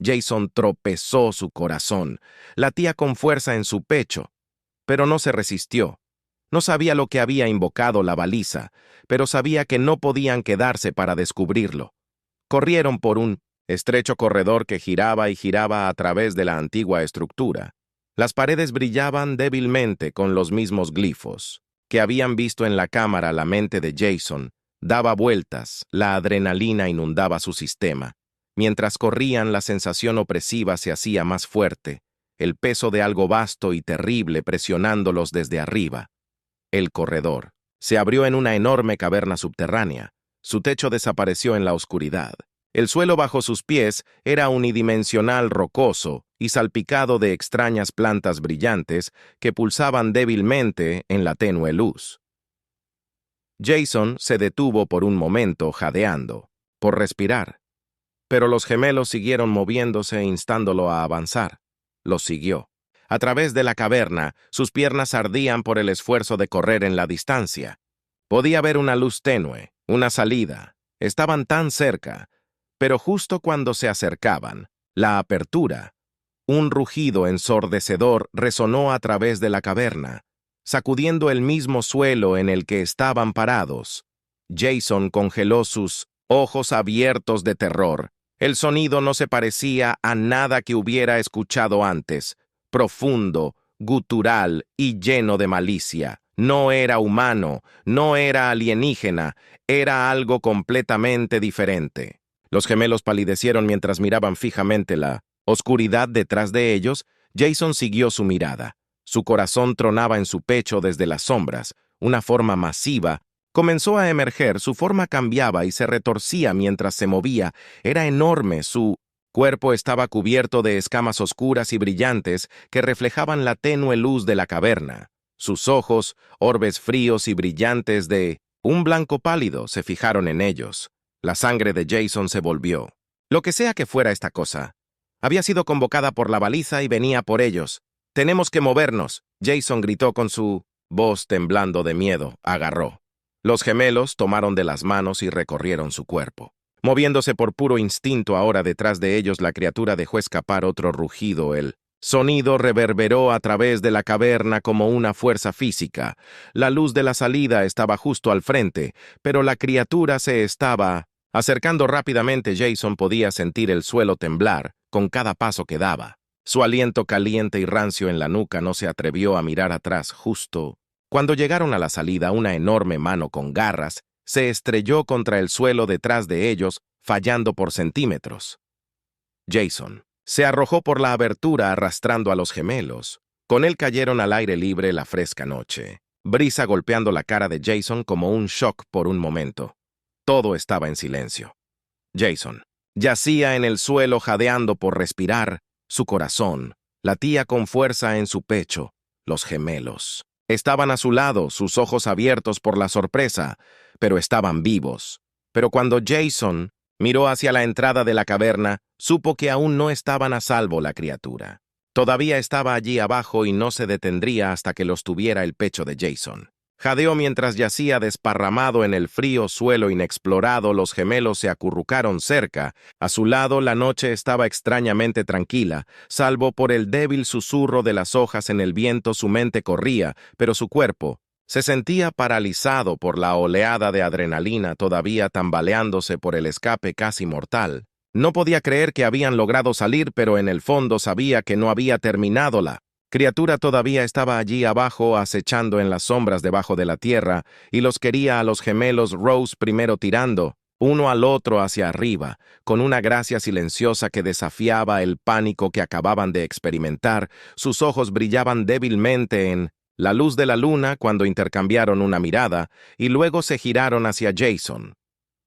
Speaker 1: Jason tropezó, su corazón latía con fuerza en su pecho, pero no se resistió. No sabía lo que había invocado la baliza, pero sabía que no podían quedarse para descubrirlo. Corrieron por un estrecho corredor que giraba y giraba a través de la antigua estructura. Las paredes brillaban débilmente con los mismos glifos que habían visto en la cámara. La mente de Jason daba vueltas, la adrenalina inundaba su sistema. Mientras corrían, la sensación opresiva se hacía más fuerte, el peso de algo vasto y terrible presionándolos desde arriba. El corredor se abrió en una enorme caverna subterránea. Su techo desapareció en la oscuridad. El suelo bajo sus pies era unidimensional rocoso y salpicado de extrañas plantas brillantes que pulsaban débilmente en la tenue luz. Jason se detuvo por un momento jadeando, por respirar, pero los gemelos siguieron moviéndose instándolo a avanzar. Los siguió. A través de la caverna, sus piernas ardían por el esfuerzo de correr en la distancia. Podía ver una luz tenue, una salida. Estaban tan cerca, pero justo cuando se acercaban, la apertura, un rugido ensordecedor resonó a través de la caverna, sacudiendo el mismo suelo en el que estaban parados. Jason congeló sus ojos abiertos de terror. El sonido no se parecía a nada que hubiera escuchado antes, profundo, gutural y lleno de malicia. No era humano, no era alienígena, era algo completamente diferente. Los gemelos palidecieron mientras miraban fijamente la oscuridad detrás de ellos. Jason siguió su mirada. Su corazón tronaba en su pecho desde las sombras. Una forma masiva comenzó a emerger, su forma cambiaba y se retorcía mientras se movía. Era enorme, su cuerpo estaba cubierto de escamas oscuras y brillantes que reflejaban la tenue luz de la caverna. Sus ojos, orbes fríos y brillantes de un blanco pálido, se fijaron en ellos. La sangre de Jason se volvió. Lo que sea que fuera esta cosa, había sido convocada por la baliza y venía por ellos. «Tenemos que movernos», Jason gritó con su voz temblando de miedo. Agarró. Los gemelos tomaron de las manos y recorrieron su cuerpo. Moviéndose por puro instinto ahora detrás de ellos, la criatura dejó escapar otro rugido. El sonido reverberó a través de la caverna como una fuerza física. La luz de la salida estaba justo al frente, pero la criatura se estaba acercando rápidamente. Jason podía sentir el suelo temblar con cada paso que daba. Su aliento caliente y rancio en la nuca no se atrevió a mirar atrás. Justo cuando llegaron a la salida, una enorme mano con garras se estrelló contra el suelo detrás de ellos, fallando por centímetros. Jason se arrojó por la abertura arrastrando a los gemelos. Con él cayeron al aire libre la fresca noche, brisa golpeando la cara de Jason como un shock por un momento. Todo estaba en silencio. Jason yacía en el suelo jadeando por respirar. Su corazón latía con fuerza en su pecho. Los gemelos estaban a su lado, sus ojos abiertos por la sorpresa, pero estaban vivos. Pero cuando Jason miró hacia la entrada de la caverna, supo que aún no estaban a salvo la criatura. Todavía estaba allí abajo y no se detendría hasta que los tuviera el pecho de Jason. Jadeó mientras yacía desparramado en el frío suelo inexplorado. Los gemelos se acurrucaron cerca. A su lado la noche estaba extrañamente tranquila, salvo por el débil susurro de las hojas en el viento. Su mente corría, pero su cuerpo se sentía paralizado por la oleada de adrenalina, todavía tambaleándose por el escape casi mortal. No podía creer que habían logrado salir, pero en el fondo sabía que no había terminado. La criatura todavía estaba allí abajo, acechando en las sombras debajo de la tierra, y los quería a los gemelos. Rose primero tirando uno al otro hacia arriba, con una gracia silenciosa que desafiaba el pánico que acababan de experimentar. Sus ojos brillaban débilmente en la luz de la luna cuando intercambiaron una mirada, y luego se giraron hacia Jason.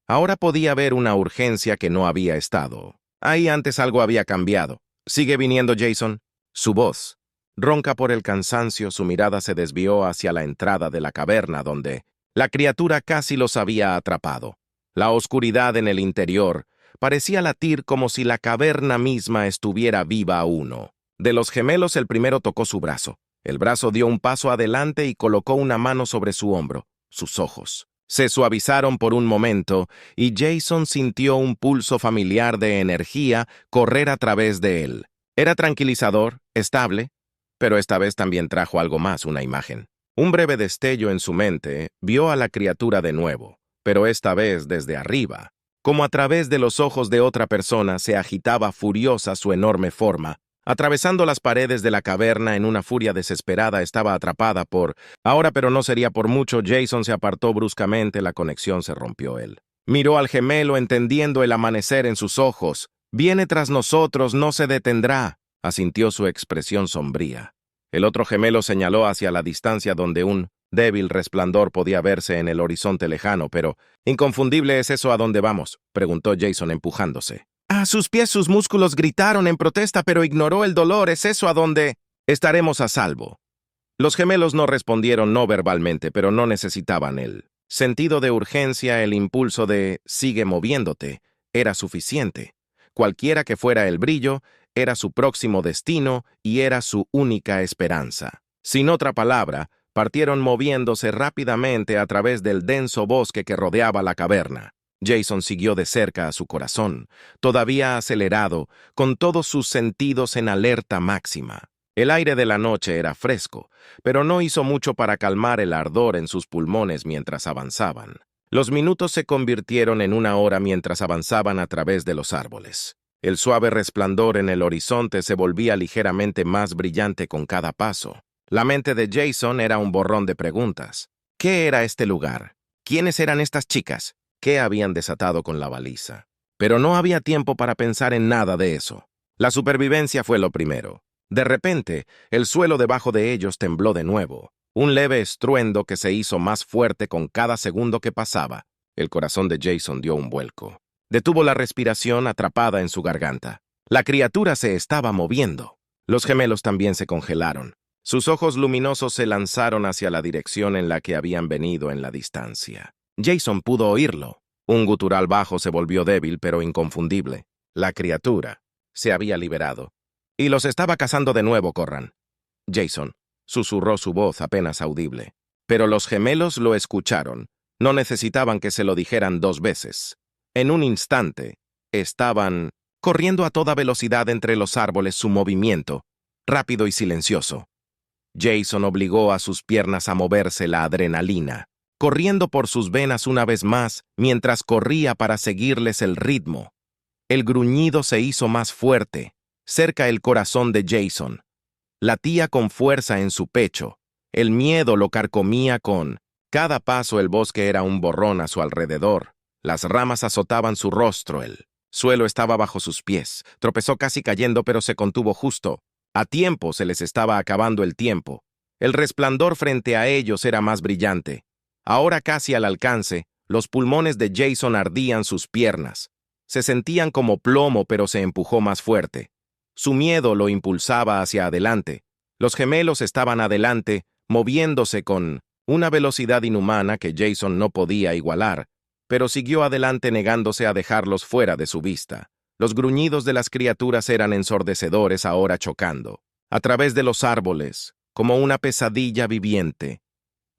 Speaker 1: Ahora podía ver una urgencia que no había estado ahí antes. Algo había cambiado. «¿Sigue viniendo Jason?» Su voz ronca por el cansancio. Su mirada se desvió hacia la entrada de la caverna, donde la criatura casi los había atrapado. La oscuridad en el interior parecía latir como si la caverna misma estuviera viva aún. De los gemelos, el primero tocó su brazo. El brazo dio un paso adelante y colocó una mano sobre su hombro. Sus ojos se suavizaron por un momento y Jason sintió un pulso familiar de energía correr a través de él. Era tranquilizador, estable, pero esta vez también trajo algo más, una imagen. Un breve destello en su mente vio a la criatura de nuevo, pero esta vez desde arriba. Como a través de los ojos de otra persona se agitaba furiosa su enorme forma, atravesando las paredes de la caverna en una furia desesperada. Estaba atrapada por ahora, pero no sería por mucho. Jason se apartó bruscamente, la conexión se rompió. Él miró al gemelo, entendiendo el amanecer en sus ojos. «Viene tras nosotros, no se detendrá», asintió, su expresión sombría. El otro gemelo señaló hacia la distancia, donde un Débil resplandor podía verse en el horizonte lejano, pero «¿Inconfundible es eso a dónde vamos?», preguntó Jason empujándose. A sus pies sus músculos gritaron en protesta, pero ignoró el dolor. «¿Es eso a dónde estaremos a salvo?». Los gemelos no respondieron no verbalmente, pero no necesitaban el sentido de urgencia, el impulso de «sigue moviéndote», era suficiente. Cualquiera que fuera el brillo, era su próximo destino y era su única esperanza. Sin otra palabra, partieron moviéndose rápidamente a través del denso bosque que rodeaba la caverna. Jason siguió de cerca a su corazón, todavía acelerado, con todos sus sentidos en alerta máxima. El aire de la noche era fresco, pero no hizo mucho para calmar el ardor en sus pulmones mientras avanzaban. Los minutos se convirtieron en una hora mientras avanzaban a través de los árboles. El suave resplandor en el horizonte se volvía ligeramente más brillante con cada paso. La mente de Jason era un borrón de preguntas. ¿Qué era este lugar? ¿Quiénes eran estas chicas? ¿Qué habían desatado con la baliza? Pero no había tiempo para pensar en nada de eso. La supervivencia fue lo primero. De repente, el suelo debajo de ellos tembló de nuevo. Un leve estruendo que se hizo más fuerte con cada segundo que pasaba. El corazón de Jason dio un vuelco. Detuvo la respiración atrapada en su garganta. La criatura se estaba moviendo. Los gemelos también se congelaron. Sus ojos luminosos se lanzaron hacia la dirección en la que habían venido en la distancia. Jason pudo oírlo. Un gutural bajo se volvió débil pero inconfundible. La criatura se había liberado. Y los estaba cazando de nuevo, Corran. Jason, susurró su voz apenas audible. Pero los gemelos lo escucharon. No necesitaban que se lo dijeran 2 veces. En un instante, estaban corriendo a toda velocidad entre los árboles, su movimiento, rápido y silencioso. Jason obligó a sus piernas a moverse la adrenalina, corriendo por sus venas una vez más mientras corría para seguirles el ritmo. El gruñido se hizo más fuerte, cerca el corazón de Jason. Latía con fuerza en su pecho. El miedo lo carcomía con cada paso. El bosque era un borrón a su alrededor. Las ramas azotaban su rostro. El suelo estaba bajo sus pies. Tropezó casi cayendo, pero se contuvo justo. A tiempo se les estaba acabando el tiempo. El resplandor frente a ellos era más brillante. Ahora casi al alcance, los pulmones de Jason ardían sus piernas. Se sentían como plomo, pero se empujó más fuerte. Su miedo lo impulsaba hacia adelante. Los gemelos estaban adelante, moviéndose con una velocidad inhumana que Jason no podía igualar, pero siguió adelante negándose a dejarlos fuera de su vista. Los gruñidos de las criaturas eran ensordecedores ahora chocando. A través de los árboles, como una pesadilla viviente.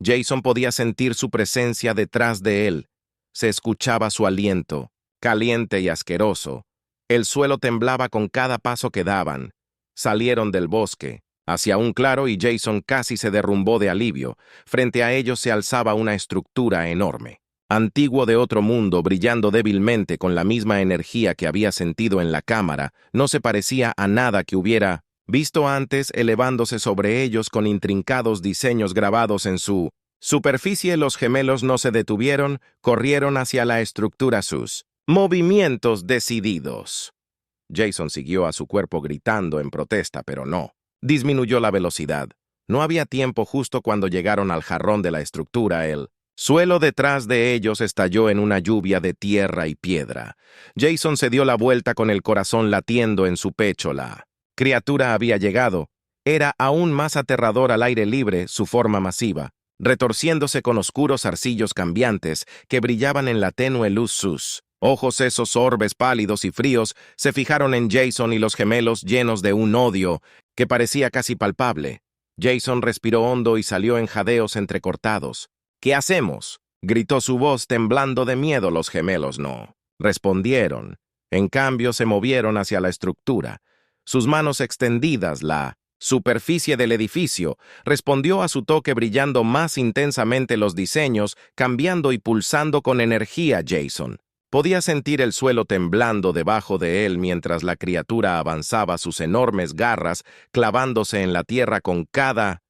Speaker 1: Jason podía sentir su presencia detrás de él. Se escuchaba su aliento, caliente y asqueroso. El suelo temblaba con cada paso que daban. Salieron del bosque, hacia un claro, y Jason casi se derrumbó de alivio. Frente a ellos se alzaba una estructura enorme. Antiguo de otro mundo, brillando débilmente con la misma energía que había sentido en la cámara, no se parecía a nada que hubiera visto antes, elevándose sobre ellos con intrincados diseños grabados en su superficie. Los gemelos no se detuvieron, corrieron hacia la estructura, sus movimientos decididos. Jason siguió a su cuerpo gritando en protesta, pero no. Disminuyó la velocidad. No había tiempo. Justo cuando llegaron al jarrón de la estructura, el suelo detrás de ellos estalló en una lluvia de tierra y piedra. Jason se dio la vuelta con el corazón latiendo en su pecho. La criatura había llegado. Era aún más aterrador al aire libre, su forma masiva, retorciéndose con oscuros arcillos cambiantes que brillaban en la tenue luz. Sus ojos, esos orbes pálidos y fríos, se fijaron en Jason y los gemelos, llenos de un odio que parecía casi palpable. Jason respiró hondo y salió en jadeos entrecortados. «¿Qué hacemos?», gritó su voz temblando de miedo. Los gemelos no respondieron. En cambio, se movieron hacia la estructura. Sus manos extendidas, la superficie del edificio respondió a su toque, brillando más intensamente los diseños, cambiando y pulsando con energía. Jason podía sentir el suelo temblando debajo de él mientras la criatura avanzaba, sus enormes garras clavándose en la tierra con cada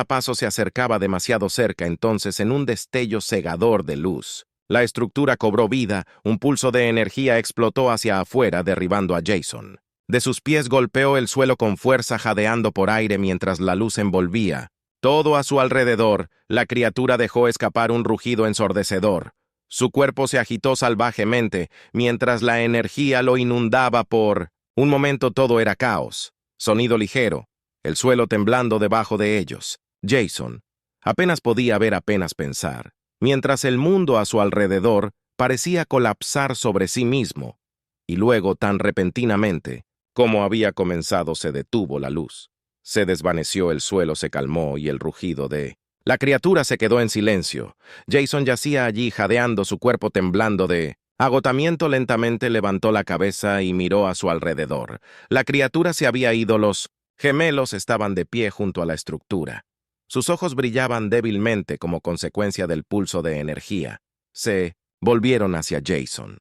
Speaker 1: paso. Se acercaba demasiado cerca. Entonces, en un destello cegador de luz, la estructura cobró vida. Un pulso de energía explotó hacia afuera, derribando a Jason. De sus pies golpeó el suelo con fuerza, jadeando por aire mientras la luz envolvía Todo a su alrededor, la criatura dejó escapar un rugido ensordecedor. Su cuerpo se agitó salvajemente, mientras la energía lo inundaba por... Un momento todo era caos. Sonido ligero, el suelo temblando debajo de ellos. Jason apenas podía ver, apenas pensar, mientras el mundo a su alrededor parecía colapsar sobre sí mismo. Y luego, tan repentinamente, como había comenzado, se detuvo la luz. Se desvaneció, el suelo se calmó y el rugido de... La criatura se quedó en silencio. Jason yacía allí jadeando, su cuerpo temblando de... Agotamiento. Lentamente levantó la cabeza y miró a su alrededor. La criatura se había ido, los gemelos estaban de pie junto a la estructura. Sus ojos brillaban débilmente como consecuencia del pulso de energía. Se volvieron hacia Jason.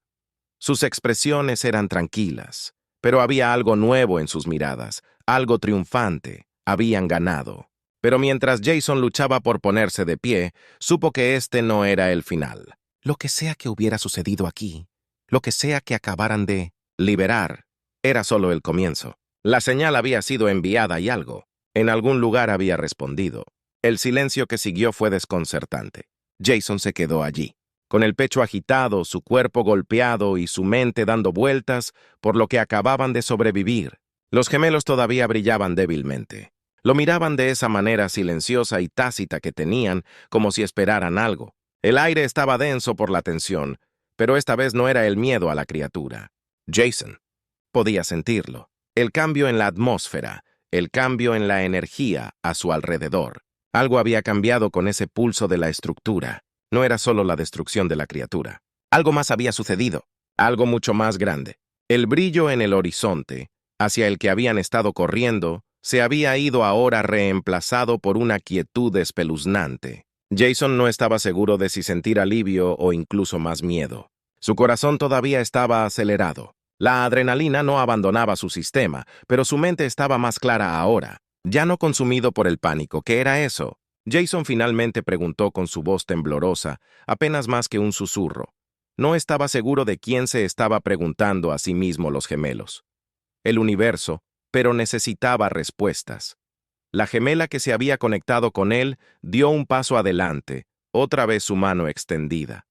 Speaker 1: Sus expresiones eran tranquilas, pero había algo nuevo en sus miradas, algo triunfante. Habían ganado. Pero mientras Jason luchaba por ponerse de pie, supo que este no era el final. Lo que sea que hubiera sucedido aquí, lo que sea que acabaran de liberar, era solo el comienzo. La señal había sido enviada y algo, en algún lugar, había respondido. El silencio que siguió fue desconcertante. Jason se quedó allí, con el pecho agitado, su cuerpo golpeado y su mente dando vueltas por lo que acababan de sobrevivir. Los gemelos todavía brillaban débilmente. Lo miraban de esa manera silenciosa y tácita que tenían, como si esperaran algo. El aire estaba denso por la tensión, pero esta vez no era el miedo a la criatura. Jason podía sentirlo. El cambio en la atmósfera, el cambio en la energía a su alrededor. Algo había cambiado con ese pulso de la estructura. No era solo la destrucción de la criatura. Algo más había sucedido, algo mucho más grande. El brillo en el horizonte, hacia el que habían estado corriendo, se había ido ahora reemplazado por una quietud espeluznante. Jason no estaba seguro de si sentir alivio o incluso más miedo. Su corazón todavía estaba acelerado. La adrenalina no abandonaba su sistema, pero su mente estaba más clara ahora, ya no consumido por el pánico. ¿Qué era eso? Jason finalmente preguntó con su voz temblorosa, apenas más que un susurro. No estaba seguro de quién se estaba preguntando a sí mismo los gemelos. El universo, pero necesitaba respuestas. La gemela que se había conectado con él dio un paso adelante, otra vez su mano extendida.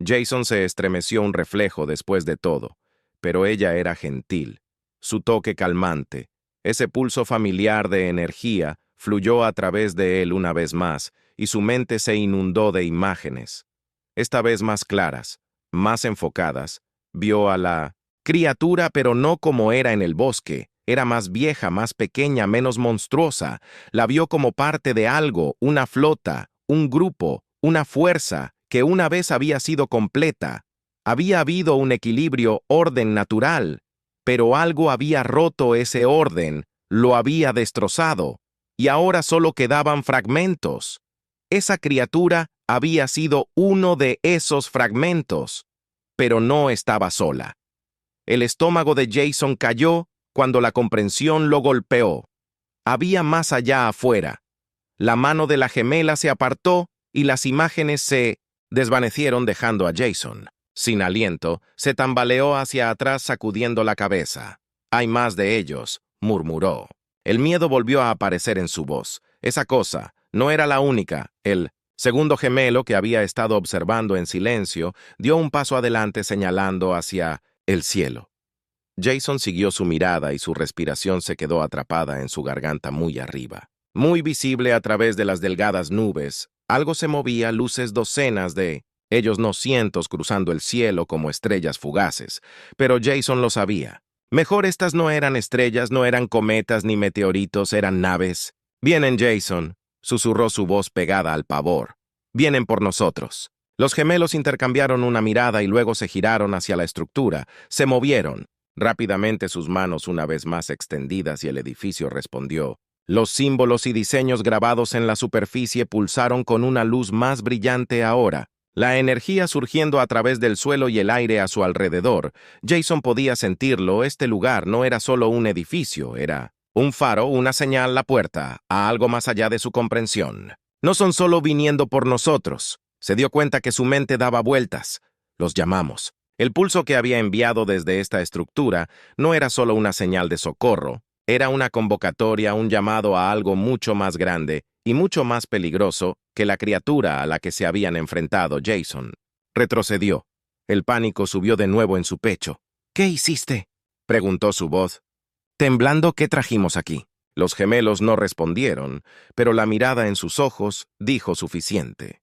Speaker 1: Jason se estremeció, un reflejo después de todo, pero ella era gentil. Su toque calmante, ese pulso familiar de energía, fluyó a través de él una vez más, y su mente se inundó de imágenes. Esta vez más claras, más enfocadas, vio a la criatura, pero no como era en el bosque. Era más vieja, más pequeña, menos monstruosa. La vio como parte de algo, una flota, un grupo, una fuerza que una vez había sido completa. Había habido un equilibrio, orden natural, pero algo había roto ese orden, lo había destrozado, y ahora solo quedaban fragmentos. Esa criatura había sido uno de esos fragmentos, pero no estaba sola. El estómago de Jason cayó cuando la comprensión lo golpeó. Había más allá afuera. La mano de la gemela se apartó y las imágenes se desvanecieron, dejando a Jason sin aliento. Se tambaleó hacia atrás sacudiendo la cabeza. «Hay más de ellos», murmuró. El miedo volvió a aparecer en su voz. Esa cosa no era la única. El segundo gemelo, que había estado observando en silencio, dio un paso adelante señalando hacia el cielo. Jason siguió su mirada y su respiración se quedó atrapada en su garganta muy arriba. Muy visible a través de las delgadas nubes, algo se movía, luces, docenas de ellos, no cientos, cruzando el cielo como estrellas fugaces. Pero Jason lo sabía. Mejor, estas no eran estrellas, no eran cometas ni meteoritos, eran naves. «Vienen, Jason», susurró su voz pegada al pavor. «Vienen por nosotros». Los gemelos intercambiaron una mirada y luego se giraron hacia la estructura. Se movieron. Rápidamente, sus manos una vez más extendidas, y el edificio respondió. Los símbolos y diseños grabados en la superficie pulsaron con una luz más brillante ahora. La energía surgiendo a través del suelo y el aire a su alrededor. Jason podía sentirlo. Este lugar no era solo un edificio, era un faro, una señal, la puerta a algo más allá de su comprensión. No son solo viniendo por nosotros. Se dio cuenta que su mente daba vueltas. Los llamamos. El pulso que había enviado desde esta estructura no era solo una señal de socorro, era una convocatoria, un llamado a algo mucho más grande y mucho más peligroso que la criatura a la que se habían enfrentado Jason. Retrocedió. El pánico subió de nuevo en su pecho. «¿Qué hiciste?», preguntó su voz. «Temblando, ¿qué trajimos aquí?». Los gemelos no respondieron, pero la mirada en sus ojos dijo suficiente.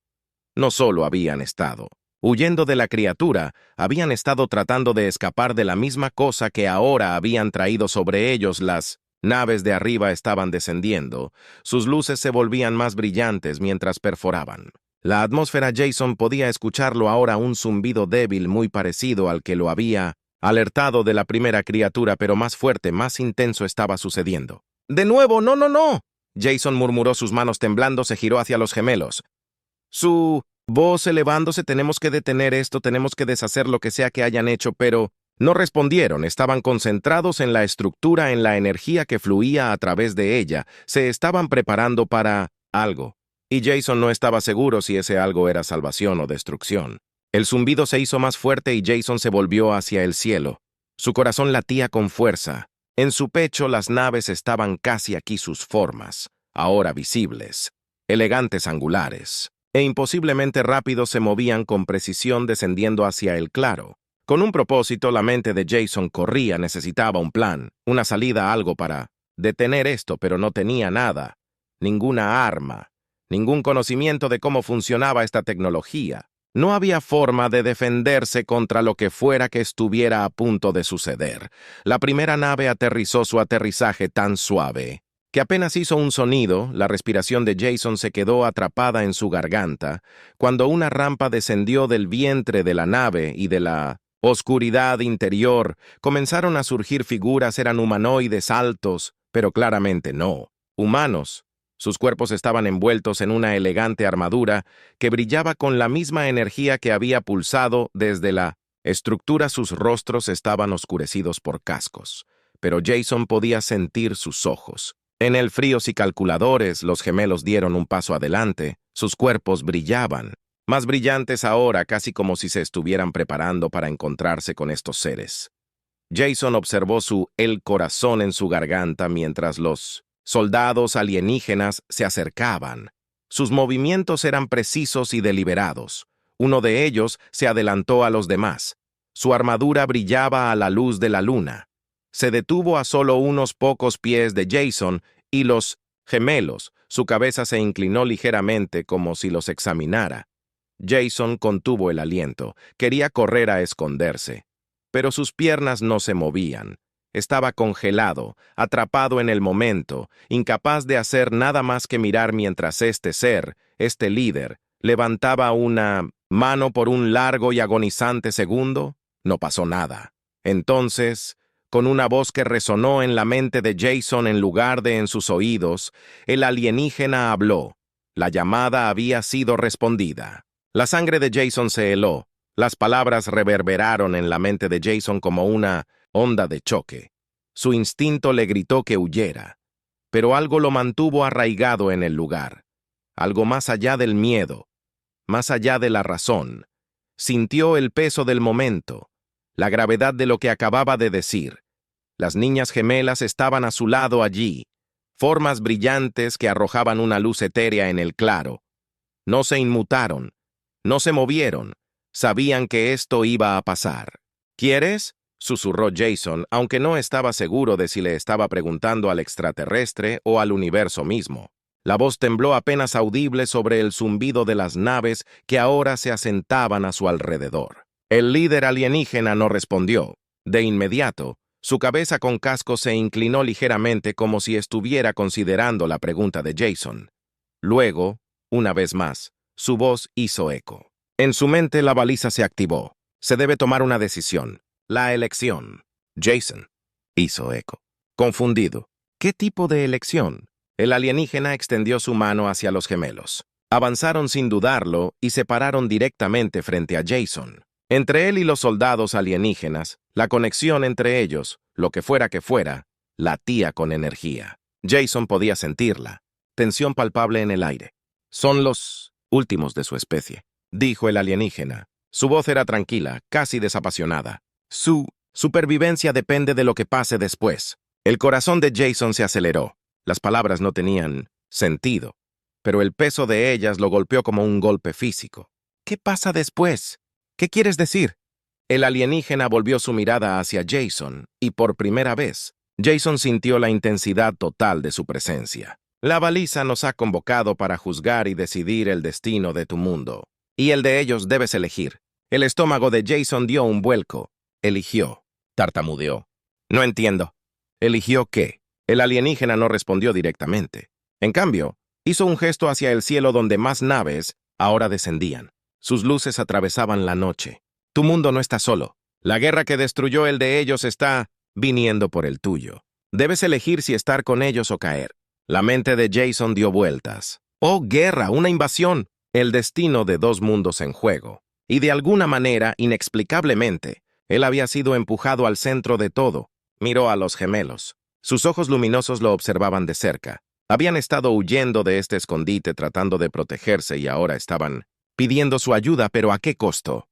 Speaker 1: No solo habían estado huyendo de la criatura, habían estado tratando de escapar de la misma cosa que ahora habían traído sobre ellos. Las naves de arriba estaban descendiendo. Sus luces se volvían más brillantes mientras perforaban. La atmósfera. Jason podía escucharlo ahora, un zumbido débil muy parecido al que lo había alertado de la primera criatura, pero más fuerte, más intenso estaba sucediendo. «¡De nuevo! ¡No, no, no!», Jason murmuró, sus manos temblando. Se giró hacia los gemelos. Su voz elevándose: «Tenemos que detener esto, tenemos que deshacer lo que sea que hayan hecho», pero no respondieron. Estaban concentrados en la estructura, en la energía que fluía a través de ella. Se estaban preparando para algo. Y Jason no estaba seguro si ese algo era salvación o destrucción. El zumbido se hizo más fuerte y Jason se volvió hacia el cielo. Su corazón latía con fuerza. En su pecho las naves estaban casi aquí, sus formas, ahora visibles, elegantes, angulares e imposiblemente rápidos, se movían con precisión descendiendo hacia el claro. Con un propósito, la mente de Jason corría, necesitaba un plan, una salida, algo para detener esto, pero no tenía nada, ninguna arma, ningún conocimiento de cómo funcionaba esta tecnología. No había forma de defenderse contra lo que fuera que estuviera a punto de suceder. La primera nave aterrizó, su aterrizaje tan suave que apenas hizo un sonido. La respiración de Jason se quedó atrapada en su garganta cuando una rampa descendió del vientre de la nave, y de la oscuridad interior comenzaron a surgir figuras. Eran humanoides altos, pero claramente no humanos. Sus cuerpos estaban envueltos en una elegante armadura que brillaba con la misma energía que había pulsado desde la estructura. Sus rostros estaban oscurecidos por cascos, pero Jason podía sentir sus ojos. En el fríos y calculadores, los gemelos dieron un paso adelante. Sus cuerpos brillaban, más brillantes ahora, casi como si se estuvieran preparando para encontrarse con estos seres. Jason observó el corazón en su garganta mientras los soldados alienígenas se acercaban. Sus movimientos eran precisos y deliberados. Uno de ellos se adelantó a los demás. Su armadura brillaba a la luz de la luna. Se detuvo a solo unos pocos pies de Jason y los gemelos. Su cabeza se inclinó ligeramente como si los examinara. Jason contuvo el aliento. Quería correr a esconderse, pero sus piernas no se movían. Estaba congelado, atrapado en el momento, incapaz de hacer nada más que mirar mientras este ser, este líder, levantaba una mano por un largo y agonizante segundo. No pasó nada. Entonces, con una voz que resonó en la mente de Jason en lugar de en sus oídos, el alienígena habló. La llamada había sido respondida. La sangre de Jason se heló. Las palabras reverberaron en la mente de Jason como una onda de choque. Su instinto le gritó que huyera, pero algo lo mantuvo arraigado en el lugar. Algo más allá del miedo, más allá de la razón. Sintió el peso del momento, la gravedad de lo que acababa de decir. Las niñas gemelas estaban a su lado allí, formas brillantes que arrojaban una luz etérea en el claro. No se inmutaron, no se movieron, sabían que esto iba a pasar. ¿Quieres?, susurró Jason, aunque no estaba seguro de si le estaba preguntando al extraterrestre o al universo mismo. La voz tembló apenas audible sobre el zumbido de las naves que ahora se asentaban a su alrededor. El líder alienígena no respondió. De inmediato, su cabeza con casco se inclinó ligeramente como si estuviera considerando la pregunta de Jason. Luego, una vez más, su voz hizo eco. En su mente la baliza se activó. Se debe tomar una decisión. La elección. Jason hizo eco, confundido. ¿Qué tipo de elección? El alienígena extendió su mano hacia los gemelos. Avanzaron sin dudarlo y se pararon directamente frente a Jason. Entre él y los soldados alienígenas, la conexión entre ellos, lo que fuera, latía con energía. Jason podía sentirla. Tensión palpable en el aire. Son los últimos de su especie, dijo el alienígena. Su voz era tranquila, casi desapasionada. Su supervivencia depende de lo que pase después. El corazón de Jason se aceleró. Las palabras no tenían sentido. pero el peso de ellas lo golpeó como un golpe físico. ¿Qué pasa después? ¿Qué quieres decir? El alienígena volvió su mirada hacia Jason, y por primera vez, Jason sintió la intensidad total de su presencia. La baliza nos ha convocado para juzgar y decidir el destino de tu mundo. Y el de ellos debes elegir. El estómago de Jason dio un vuelco. Eligió. Tartamudeó. No entiendo. ¿Eligió qué? El alienígena no respondió directamente. En cambio, hizo un gesto hacia el cielo donde más naves ahora descendían. Sus luces atravesaban la noche. Tu mundo no está solo. La guerra que destruyó el de ellos está viniendo por el tuyo. Debes elegir si estar con ellos o caer. La mente de Jason dio vueltas. ¡Oh, guerra! ¡Una invasión! El destino de dos mundos en juego. Y de alguna manera, inexplicablemente, él había sido empujado al centro de todo. Miró a los gemelos. Sus ojos luminosos lo observaban de cerca. Habían estado huyendo de este escondite tratando de protegerse y ahora estaban pidiendo su ayuda, pero ¿a qué costo?